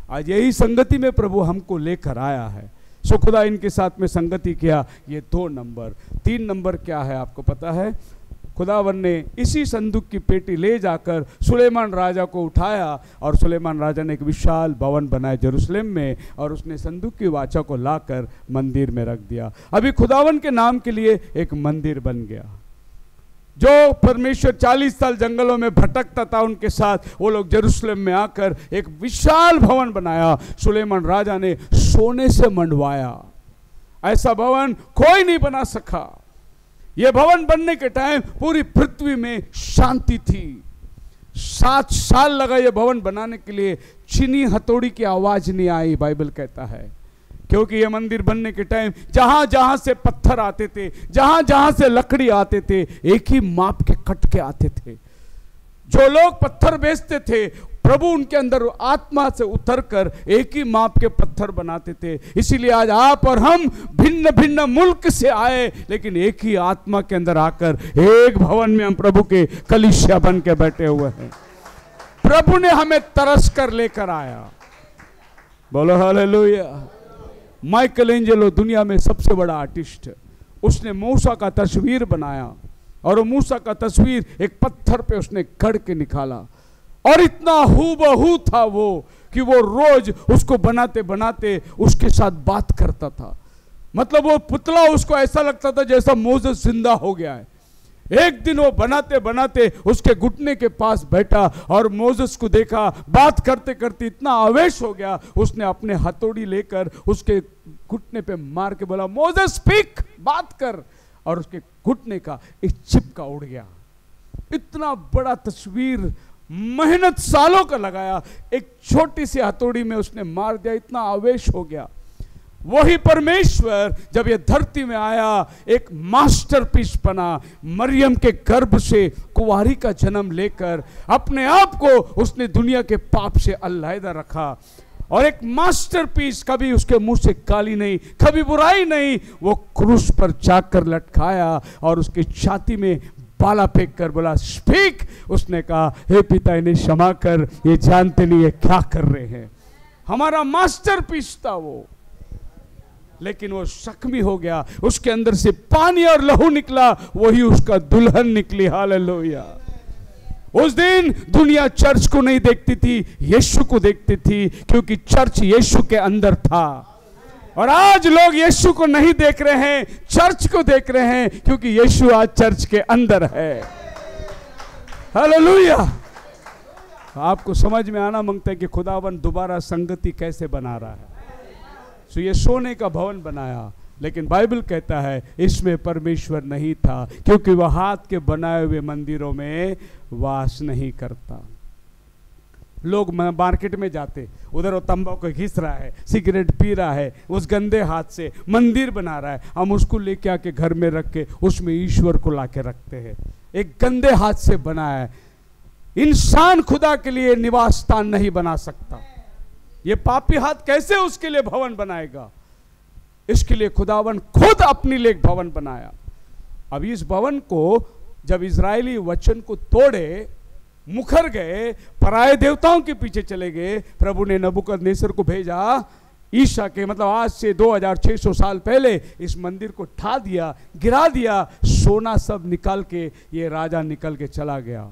Speaker 1: आज यही संगति में प्रभु हमको लेकर आया है। सो खुदा इनके साथ में संगति किया। ये 2 नंबर। 3 नंबर क्या है आपको पता है? खुदावन ने इसी संदूक की पेटी ले जाकर सुलेमान राजा को उठाया और सुलेमान राजा ने एक विशाल भवन बनाया यरूशलेम में, और उसने संदूक की वाचा को लाकर मंदिर में रख दिया। अभी खुदावन के नाम के लिए एक मंदिर बन गया। जो परमेश्वर 40 साल जंगलों में भटकता था उनके साथ, वो लोग यरूशलेम में आकर एक विशाल भवन बनाया। सुलेमान राजा ने सोने से मंडवाया। ऐसा भवन कोई नहीं बना सका। यह भवन बनने के टाइम पूरी पृथ्वी में शांति थी। 7 साल लगा यह भवन बनाने के लिए। चीनी हथौड़ी की आवाज नहीं आई, बाइबल कहता है, क्योंकि यह मंदिर बनने के टाइम जहां जहां से पत्थर आते थे, जहां जहां से लकड़ी आते थे, एक ही माप के कट के आते थे। जो लोग पत्थर बेचते थे, प्रभु उनके अंदर आत्मा से उतरकर एक ही माप के पत्थर बनाते थे। इसीलिए आज आप और हम भिन्न भिन्न मुल्क से आए, लेकिन एक ही आत्मा के अंदर आकर एक भवन में हम प्रभु के कलीसिया बन के बैठे हुए हैं। प्रभु ने हमें तरस कर लेकर आया। बोलो हालेलुया। माइकल एंजेलो दुनिया में सबसे बड़ा आर्टिस्ट, उसने मूसा का तस्वीर बनाया और मूसा का तस्वीर एक पत्थर पे उसने गढ़ के निकाला, और इतना हूबहू था वो कि वो रोज उसको बनाते बनाते उसके साथ बात करता था। मतलब वो पुतला उसको ऐसा लगता था जैसा मोसेस जिंदा हो गया है। एक दिन वो बनाते बनाते उसके घुटने के पास बैठा और मोसेस को देखा, बात करते करते इतना आवेश हो गया, उसने अपने हथौड़ी लेकर उसके घुटने पे मार के बोला मोसेस स्पीक, बात कर, और उसके घुटने का एक चिपका उड़ गया। इतना बड़ा तस्वीर मेहनत सालों का लगाया, एक छोटी सी हथौड़ी में उसने मार दिया, इतना आवेश हो गया। वही परमेश्वर जब ये धरती में आया, एक मास्टरपीस बना, मरियम के गर्भ से कुंवारी का जन्म लेकर अपने आप को उसने दुनिया के पाप से अलहदा रखा, और एक मास्टरपीस, कभी उसके मुंह से गाली नहीं, कभी बुराई नहीं, वो क्रूस पर जाकर लटकाया और उसकी छाती में बाला फेंक कर बोला स्पीक। उसने कहा हे पिता इन्हें क्षमा कर, ये जानते नहीं ये क्या कर रहे हैं। हमारा मास्टरपीस था वो, लेकिन वो जख्मी हो गया, उसके अंदर से पानी और लहू निकला, वही उसका दुल्हन निकली। हालेलुया। उस दिन दुनिया चर्च को नहीं देखती थी, यीशु को देखती थी, क्योंकि चर्च यीशु के अंदर था। और आज लोग यीशु को नहीं देख रहे हैं, चर्च को देख रहे हैं, क्योंकि यीशु आज चर्च के अंदर है। हालेलुया। आपको समझ में आना मांगता है कि खुदावन दोबारा संगति कैसे बना रहा है। सो ये सोने का भवन बनाया, लेकिन बाइबल कहता है इसमें परमेश्वर नहीं था, क्योंकि वह हाथ के बनाए हुए मंदिरों में वास नहीं करता। लोग मार्केट में जाते, उधर वो तंबाकू घिस रहा है, सिगरेट पी रहा है, उस गंदे हाथ से मंदिर बना रहा है। हम उसको लेके आके घर में रख के उसमें ईश्वर को लाके रखते हैं। एक गंदे हाथ से बना है। इंसान खुदा के लिए निवास स्थान नहीं बना सकता। ये पापी हाथ कैसे उसके लिए भवन बनाएगा? इसके लिए खुदावन खुद अपने लिए एक भवन बनाया। अब इस भवन को जब इजरायली वचन को तोड़े, मुखर गए, पराये देवताओं के पीछे चले गए, प्रभु ने नबूकदनेस्सर को भेजा, ईसा के मतलब आज से 2600 साल पहले इस मंदिर को ढा दिया, गिरा दिया, सोना सब निकाल के ये राजा निकल के चला गया।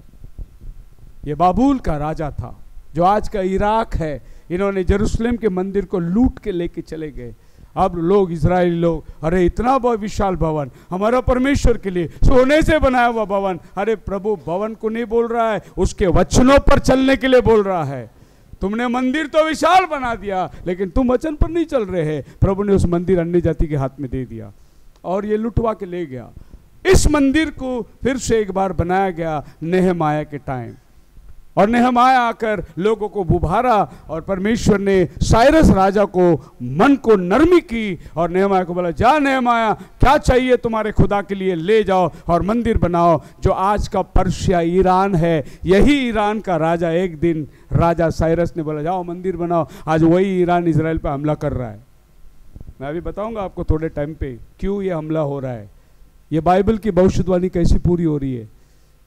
Speaker 1: ये बाबुल का राजा था, जो आज का इराक है। इन्होंने यरूशलेम के मंदिर को लूट के लेके चले गए। अब लोग, इजरायली लोग, अरे इतना बड़ा विशाल भवन, हमारा परमेश्वर के लिए सोने से बनाया हुआ भवन। अरे प्रभु भवन को नहीं बोल रहा है, उसके वचनों पर चलने के लिए बोल रहा है। तुमने मंदिर तो विशाल बना दिया, लेकिन तुम वचन पर नहीं चल रहे हैं। प्रभु ने उस मंदिर अन्य जाति के हाथ में दे दिया और ये लुटवा के ले गया। इस मंदिर को फिर से एक बार बनाया गया नेहमाया के टाइम, और नेहमाया आकर लोगों को बुभारा, और परमेश्वर ने साइरस राजा को मन को नरमी की और नेहमाया को बोला, जा नेहमाया, क्या चाहिए तुम्हारे खुदा के लिए, ले जाओ और मंदिर बनाओ। जो आज का पर्शिया ईरान है, यही ईरान का राजा, एक दिन राजा साइरस ने बोला जाओ मंदिर बनाओ। आज वही ईरान इजराइल पर हमला कर रहा है। मैं अभी बताऊंगा आपको थोड़े टाइम पे क्यों ये हमला हो रहा है, ये बाइबल की भविष्यवाणी कैसी पूरी हो रही है।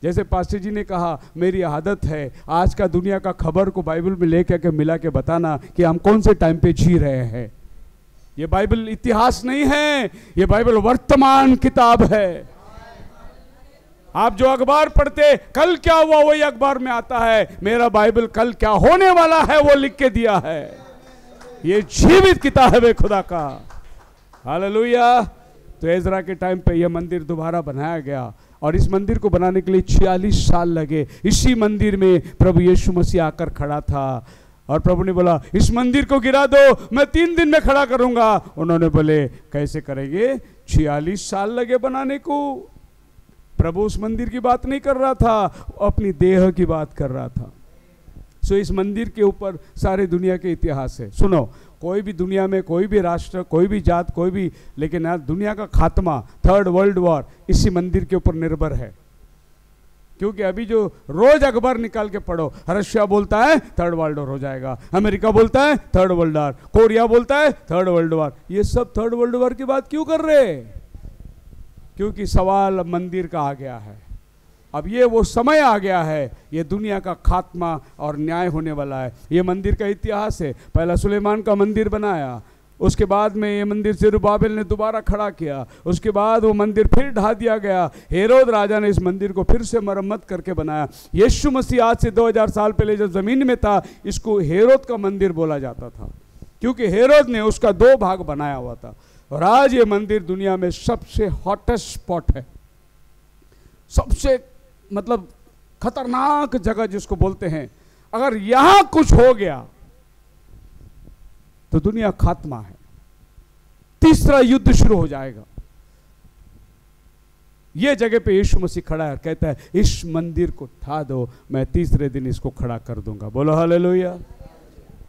Speaker 1: जैसे पास्टर जी ने कहा, मेरी आदत है आज का दुनिया का खबर को बाइबल में लेकर के मिला के बताना कि हम कौन से टाइम पे जी रहे हैं। ये बाइबल इतिहास नहीं है, ये बाइबल वर्तमान किताब है। आप जो अखबार पढ़ते, कल क्या हुआ वही अखबार में आता है। मेरा बाइबल कल क्या होने वाला है वो लिख के दिया है। ये जीवित किताब है खुदा का। हालेलुया। तो एजरा के टाइम पे यह मंदिर दोबारा बनाया गया, और इस मंदिर को बनाने के लिए 46 साल लगे। इसी मंदिर में प्रभु यीशु मसीह आकर खड़ा था, और प्रभु ने बोला इस मंदिर को गिरा दो, मैं 3 दिन में खड़ा करूंगा। उन्होंने बोले कैसे करेंगे, 46 साल लगे बनाने को। प्रभु उस मंदिर की बात नहीं कर रहा था, अपनी देह की बात कर रहा था। सो इस मंदिर के ऊपर सारे दुनिया के इतिहास है। सुनो, कोई भी दुनिया में, कोई भी राष्ट्र, कोई भी जात, कोई भी, लेकिन आज दुनिया का खात्मा, 3rd वर्ल्ड वॉर इसी मंदिर के ऊपर निर्भर है। क्योंकि अभी जो रोज अखबार निकाल के पढ़ो, रशिया बोलता है 3rd वर्ल्ड वॉर हो जाएगा, अमेरिका बोलता है 3rd वर्ल्ड वॉर, कोरिया बोलता है 3rd वर्ल्ड वॉर। ये सब 3rd वर्ल्ड वॉर की बात क्यों कर रहे हैं? क्योंकि सवाल मंदिर का आ गया है। अब ये वो समय आ गया है, ये दुनिया का खात्मा और न्याय होने वाला है। ये मंदिर का इतिहास है। पहला सुलेमान का मंदिर बनाया, उसके बाद में ये मंदिर ज़ेरुब्बाबेल ने दोबारा खड़ा किया, उसके बाद वो मंदिर फिर ढा दिया गया। हेरोद राजा ने इस मंदिर को फिर से मरम्मत करके बनाया। यीशु मसीह आज से 2000 साल पहले जब ज़मीन में था, इसको हेरोद का मंदिर बोला जाता था, क्योंकि हेरोद ने उसका 2 भाग बनाया हुआ था। और आज ये मंदिर दुनिया में सबसे हॉटेस्ट स्पॉट है, सबसे मतलब खतरनाक जगह जिसको बोलते हैं। अगर यहां कुछ हो गया तो दुनिया खात्मा है, तीसरा युद्ध शुरू हो जाएगा। यह जगह पे यीशु मसीह खड़ा है, कहता है इस मंदिर को ढा दो, मैं तीसरे दिन इसको खड़ा कर दूंगा। बोलो हालेलुया।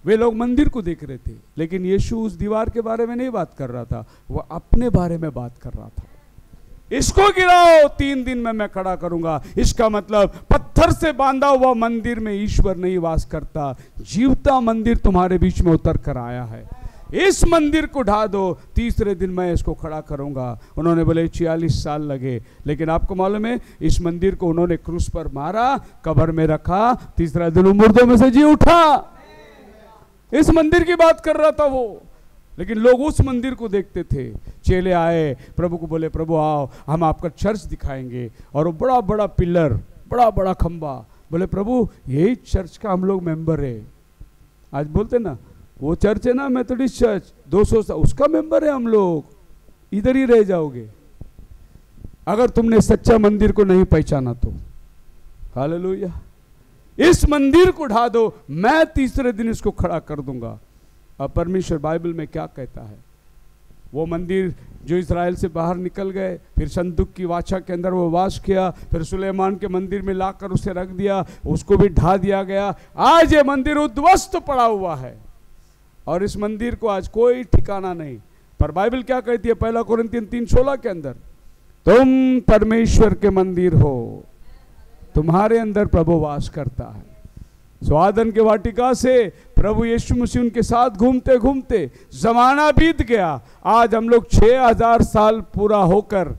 Speaker 1: वे लोग मंदिर को देख रहे थे, लेकिन यीशु उस दीवार के बारे में नहीं बात कर रहा था, वह अपने बारे में बात कर रहा था। इसको गिराओ, 3 दिन में मैं खड़ा करूंगा। इसका मतलब पत्थर से बांधा हुआ मंदिर में ईश्वर नहीं वास करता, जीवता मंदिर तुम्हारे बीच में उतर कर आया है। इस मंदिर को ढा दो, तीसरे दिन मैं इसको खड़ा करूंगा। उन्होंने बोले 46 साल लगे, लेकिन आपको मालूम है इस मंदिर को उन्होंने क्रूस पर मारा, कब्र में रखा, तीसरा दिन मुर्दों में से जी उठा। इस मंदिर की बात कर रहा था वो, लेकिन लोग उस मंदिर को देखते थे। चेले आए, प्रभु को बोले प्रभु आओ, हम आपका चर्च दिखाएंगे। और वो बड़ा बड़ा पिलर, बड़ा बड़ा खंबा, बोले प्रभु यही चर्च का हम लोग मेंबर है। आज बोलते ना वो चर्च है ना मेथोडिस्ट चर्च 200 साल, उसका मेंबर है हम लोग, इधर ही रह जाओगे अगर तुमने सच्चा मंदिर को नहीं पहचाना तो। हालेलुया। इस मंदिर को ढा दो, मैं तीसरे दिन इसको खड़ा कर दूंगा। अब परमेश्वर बाइबल में क्या कहता है, वो मंदिर जो इज़राइल से बाहर निकल गए, फिर संदूक की वाचा के अंदर वो वास किया, फिर सुलेमान के मंदिर में लाकर उसे रख दिया, उसको भी ढा दिया गया। आज ये मंदिर उद्ध्वस्त पड़ा हुआ है और इस मंदिर को आज कोई ठिकाना नहीं। पर बाइबल क्या कहती है 1 कोरिन्थियन 3:16 के अंदर, तुम परमेश्वर के मंदिर हो, तुम्हारे अंदर प्रभु वास करता है। स्वादन के वाटिका से प्रभु यीशु मसीह उनके साथ घूमते घूमते जमाना बीत गया। आज हम लोग 6000 साल पूरा होकर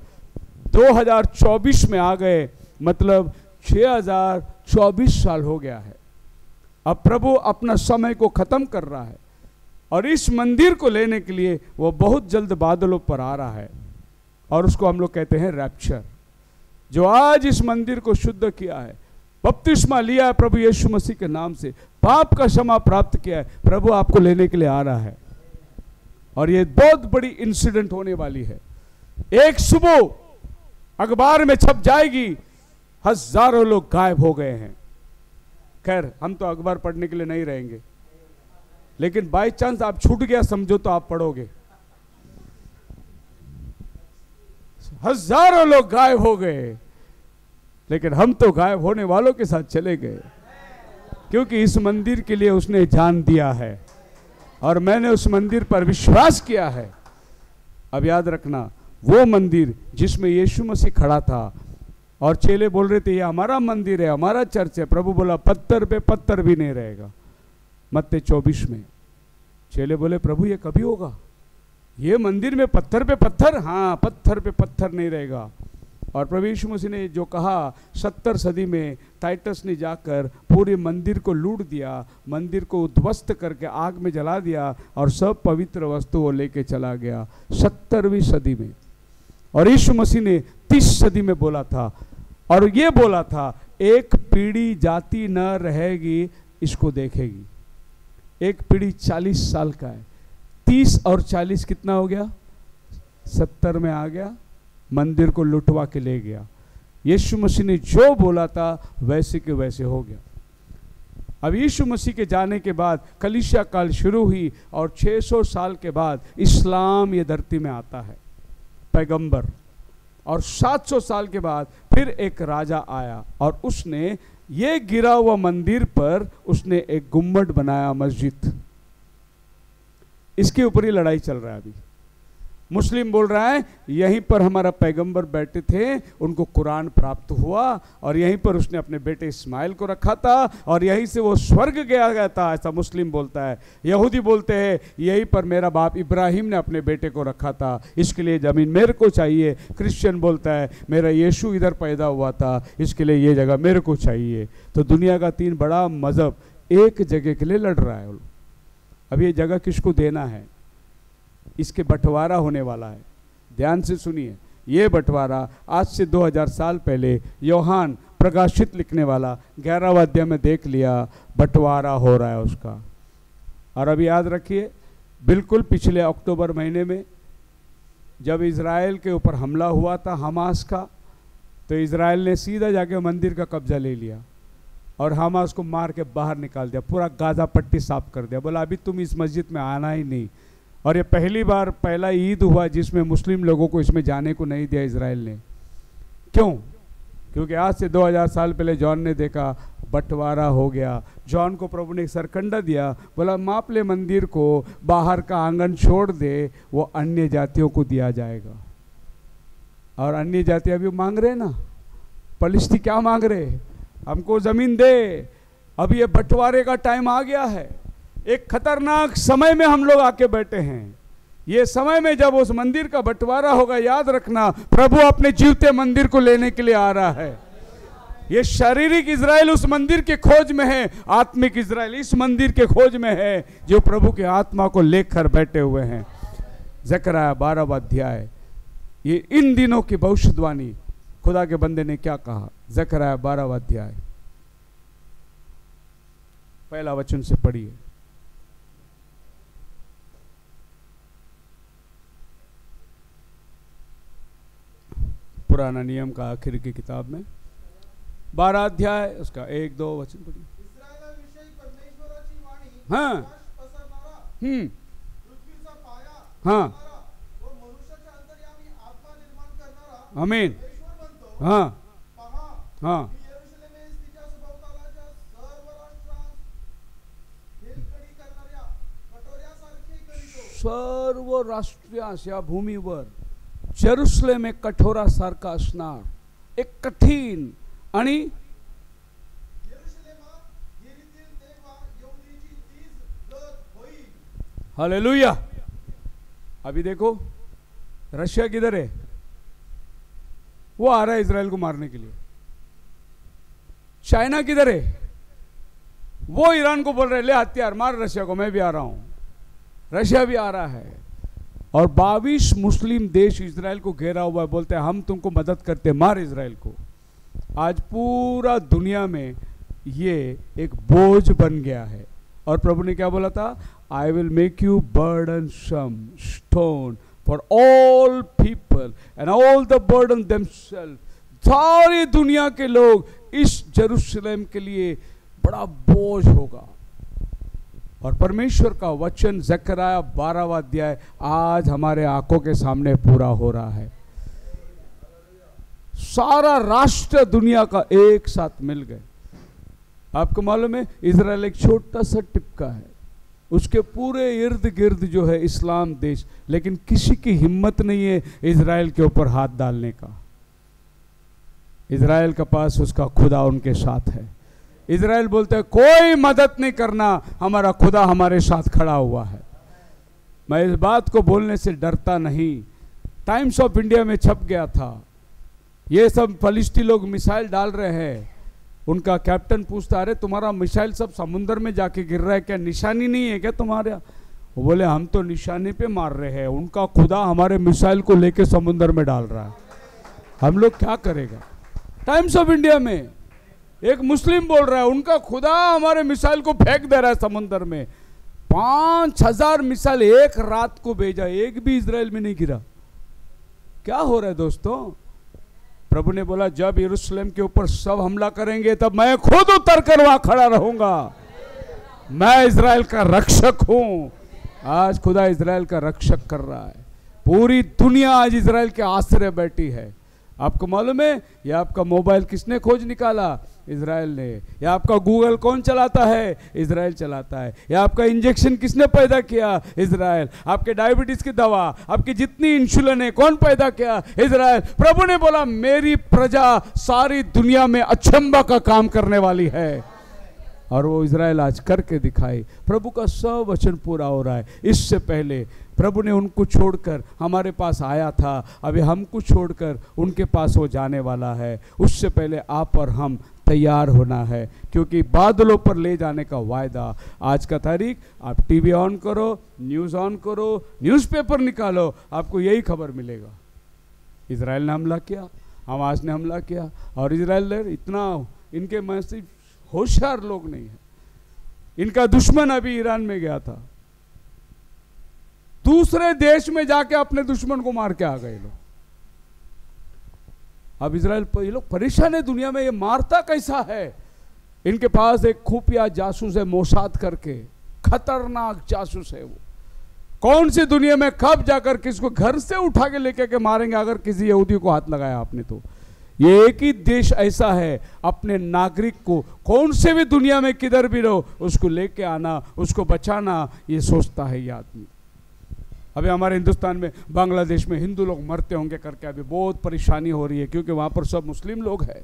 Speaker 1: 2024 में आ गए, मतलब 6024 साल हो गया है। अब प्रभु अपना समय को खत्म कर रहा है और इस मंदिर को लेने के लिए वो बहुत जल्द बादलों पर आ रहा है और उसको हम लोग कहते हैं रैप्चर। जो आज इस मंदिर को शुद्ध किया है, बपतिस्मा लिया है प्रभु यीशु मसीह के नाम से, पाप का क्षमा प्राप्त किया है, प्रभु आपको लेने के लिए आ रहा है। और ये बहुत बड़ी इंसिडेंट होने वाली है। एक सुबह अखबार में छप जाएगी, हजारों लोग गायब हो गए हैं। खैर हम तो अखबार पढ़ने के लिए नहीं रहेंगे, लेकिन बाई चांस आप छूट गया समझो तो आप पढ़ोगे। हजारों लोग गायब हो गए, लेकिन हम तो गायब होने वालों के साथ चले गए, क्योंकि इस मंदिर के लिए उसने जान दिया है और मैंने उस मंदिर पर विश्वास किया है। अब याद रखना, वो मंदिर जिसमें यीशु मसीह खड़ा था और चेले बोल रहे थे ये हमारा मंदिर है, हमारा चर्च है, प्रभु बोला पत्थर पे पत्थर भी नहीं रहेगा। मत्ती 24 में चेले बोले प्रभु ये कभी होगा, ये मंदिर में पत्थर पे पत्थर, हाँ पत्थर पे पत्थर नहीं रहेगा। और प्रभु यीशु मसीह ने जो कहा 70 सदी में टाइटस ने जाकर पूरे मंदिर को लूट दिया, मंदिर को उद्ध्वस्त करके आग में जला दिया और सब पवित्र वस्तु वो लेके चला गया 70वीं सदी में। और यीशु मसीह ने 30 सदी में बोला था और ये बोला था एक पीढ़ी जाति न रहेगी इसको देखेगी। एक पीढ़ी 40 साल का है, 30 और 40 कितना हो गया, 70 में आ गया, मंदिर को लुटवा के ले गया। यीशु मसीह ने जो बोला था वैसे के वैसे हो गया। अब यीशु मसीह के जाने के बाद कलीसिया काल शुरू हुई और 600 साल के बाद इस्लाम ये धरती में आता है, पैगंबर। और 700 साल के बाद फिर एक राजा आया और उसने ये गिरा हुआ मंदिर पर उसने एक गुम्बद बनाया, मस्जिद। इसके ऊपर ही लड़ाई चल रहा है अभी। मुस्लिम बोल रहा है यहीं पर हमारा पैगंबर बैठे थे, उनको कुरान प्राप्त हुआ और यहीं पर उसने अपने बेटे इस्माइल को रखा था और यहीं से वो स्वर्ग गया था, ऐसा मुस्लिम बोलता है। यहूदी बोलते हैं यहीं पर मेरा बाप इब्राहिम ने अपने बेटे को रखा था, इसके लिए ज़मीन मेरे को चाहिए। क्रिश्चियन बोलता है मेरा यीशु इधर पैदा हुआ था, इसके लिए ये जगह मेरे को चाहिए। तो दुनिया का 3 बड़ा मज़हब एक जगह के लिए लड़ रहा है। अब ये जगह किसको देना है, इसके बंटवारा होने वाला है। ध्यान से सुनिए, ये बंटवारा आज से 2000 साल पहले यूहान प्रकाशित लिखने वाला 11वां अध्याय में देख लिया, बंटवारा हो रहा है उसका। और अब याद रखिए, बिल्कुल पिछले अक्टूबर महीने में जब इज़राइल के ऊपर हमला हुआ था हमास का, तो इज़राइल ने सीधा जाके मंदिर का कब्जा ले लिया और हमास को मार के बाहर निकाल दिया, पूरा गाजा पट्टी साफ कर दिया। बोला अभी तुम इस मस्जिद में आना ही नहीं। और ये पहला ईद हुआ जिसमें मुस्लिम लोगों को इसमें जाने को नहीं दिया इज़राइल ने। क्यों? क्योंकि आज से 2000 साल पहले जॉन ने देखा बंटवारा हो गया। जॉन को प्रभु ने एक सरकंडा दिया, बोला माप ले मंदिर को, बाहर का आंगन छोड़ दे, वो अन्य जातियों को दिया जाएगा। और अन्य जाति अभी मांग रहे ना, पलिश्ती क्या मांग रहे, हमको ज़मीन दे। अब ये बंटवारे का टाइम आ गया है। एक खतरनाक समय में हम लोग आके बैठे हैं। ये समय में जब उस मंदिर का बंटवारा होगा, याद रखना प्रभु अपने जीवते मंदिर को लेने के लिए आ रहा है। ये शारीरिक इज़राइल उस मंदिर के खोज में है, आत्मिक इज़राइल इस मंदिर के खोज में है जो प्रभु की आत्मा को लेकर बैठे हुए हैं। ज़करिया 12वां अध्याय, ये इन दिनों की भविष्यवाणी खुदा के बंदे ने क्या कहा। ज़करिया 12वां अध्याय पहला वचन से पढ़िए। पुराना नियम का आखिर की किताब में 12 अध्याय उसका 1-2 वचन पढ़िए। हाँ हाँ आमीन। हाँ हाँ सर्व राष्ट्रीयांश या भूमीवर जेरुसलेम एक कठोरासारखा असणार, एक कठीण आणि हालेलुया। अभी देखो रशिया किधर है, वो आ रहा है इजराइल को मारने के लिए। चाइना किधर है, वो ईरान को बोल रहे ले हथियार मार रशिया को, मैं भी आ रहा हूं। रशिया भी आ रहा है और 22 मुस्लिम देश इजराइल को घेरा हुआ है, बोलते हैं हम तुमको मदद करते, मार इजराइल को। आज पूरा दुनिया में ये एक बोझ बन गया है। और प्रभु ने क्या बोला था, I will make you burdensome stone for all people and all the burden themselves. सारी दुनिया के लोग इस जेरूशलेम के लिए बड़ा बोझ होगा। और परमेश्वर का वचन ज़करिया 12वां अध्याय आज हमारे आंखों के सामने पूरा हो रहा है। सारा राष्ट्र दुनिया का एक साथ मिल गए। आपको मालूम है इजराइल एक छोटा सा टिपका है, उसके पूरे इर्द गिर्द जो है इस्लाम देश, लेकिन किसी की हिम्मत नहीं है इजराइल के ऊपर हाथ डालने का। इजराइल के पास उसका खुदा उनके साथ है। इजराइल बोलते हैं कोई मदद नहीं करना, हमारा खुदा हमारे साथ खड़ा हुआ है। मैं इस बात को बोलने से डरता नहीं। टाइम्स ऑफ इंडिया में छप गया था, ये सब फलिस्ती लोग मिसाइल डाल रहे हैं। उनका कैप्टन पूछता अरे तुम्हारा मिसाइल सब समुद्र में जाके गिर रहा है, क्या निशानी नहीं है क्या तुम्हारा? वो बोले हम तो निशाने पे मार रहे हैं, उनका खुदा हमारे मिसाइल को लेके समुद्र में डाल रहा है, हम लोग क्या करेगा? टाइम्स ऑफ इंडिया में एक मुस्लिम बोल रहा है उनका खुदा हमारे मिसाइल को फेंक दे रहा है समुद्र में। 5000 मिसाइल एक रात को भेजा, एक भी इजराइल में नहीं गिरा। क्या हो रहा है दोस्तों? प्रभु ने बोला जब यरूशलेम के ऊपर सब हमला करेंगे तब मैं खुद उतर कर वहां खड़ा रहूंगा। मैं इजराइल का रक्षक हूं। आज खुदा इजराइल का रक्षक कर रहा है। पूरी दुनिया आज इजराइल के आश्रय बैठी है। आपको मालूम है ये आपका मोबाइल किसने खोज निकाला? इजराइल ने। या आपका गूगल कौन चलाता है? इजराइल चलाता है। या आपका इंजेक्शन किसने पैदा किया? इजराइल। आपके डायबिटीज की दवा, आपकी जितनी इंसुलिन है कौन पैदा किया? इजराइल। प्रभु ने बोला मेरी प्रजा सारी दुनिया में अचंभा का काम करने वाली है, और वो इजराइल आज करके दिखाई। प्रभु का सब वचन पूरा हो रहा है। इससे पहले प्रभु ने उनको छोड़कर हमारे पास आया था, अभी हमको छोड़कर उनके पास वो जाने वाला है। उससे पहले आप और हम तैयार होना है, क्योंकि बादलों पर ले जाने का वायदा। आज का तारीख आप टीवी ऑन करो, न्यूज़ ऑन करो, न्यूज़पेपर निकालो, आपको यही खबर मिलेगा। इजराइल ने हमला किया, हमास ने हमला किया, और इजराइल इतना इनके में से होशियार लोग नहीं है। इनका दुश्मन अभी ईरान में गया था, दूसरे देश में जाके अपने दुश्मन को मार के आ गए लोग। अब इजराइल ये लोग परेशान है दुनिया में, ये मारता कैसा है? इनके पास एक खुफिया जासूस है मोसाद करके, खतरनाक जासूस है वो। कौन सी दुनिया में कब जाकर किसको घर से उठा के लेके के मारेंगे अगर किसी यहूदी को हाथ लगाया आपने तो। ये एक ही देश ऐसा है अपने नागरिक को कौन से भी दुनिया में किधर भी रहो उसको लेके आना, उसको बचाना, ये सोचता है ये आदमी। अभी हमारे हिंदुस्तान में, बांग्लादेश में हिंदू लोग मरते होंगे करके अभी बहुत परेशानी हो रही है, क्योंकि वहाँ पर सब मुस्लिम लोग हैं।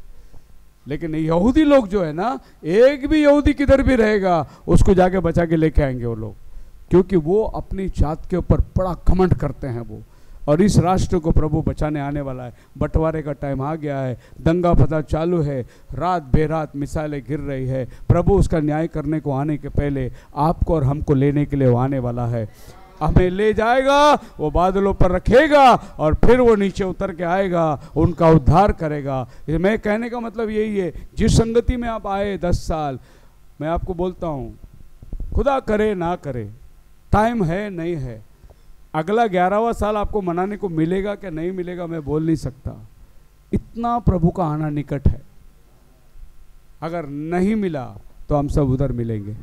Speaker 1: लेकिन यहूदी लोग जो है ना, एक भी यहूदी किधर भी रहेगा उसको जाके बचा के लेके आएंगे वो लोग, क्योंकि वो अपनी जात के ऊपर बड़ा घमंड करते हैं वो। और इस राष्ट्र को प्रभु बचाने आने वाला है। बंटवारे का टाइम आ गया है, दंगा फसाद चालू है, रात बेरात मिसाइलें गिर रही है। प्रभु उसका न्याय करने को आने के पहले आपको और हमको लेने के लिए वो आने वाला है। हमें ले जाएगा, वो बादलों पर रखेगा और फिर वो नीचे उतर के आएगा, उनका उद्धार करेगा। मैं कहने का मतलब यही है, जिस संगति में आप आए 10 साल, मैं आपको बोलता हूँ, खुदा करे ना करे, टाइम है नहीं है, अगला 11वां साल आपको मनाने को मिलेगा क्या नहीं मिलेगा मैं बोल नहीं सकता। इतना प्रभु का आना निकट है। अगर नहीं मिला तो हम सब उधर मिलेंगे।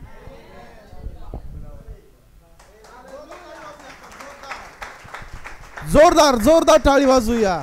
Speaker 2: जोरदार जोरदार टाळी वाजूया।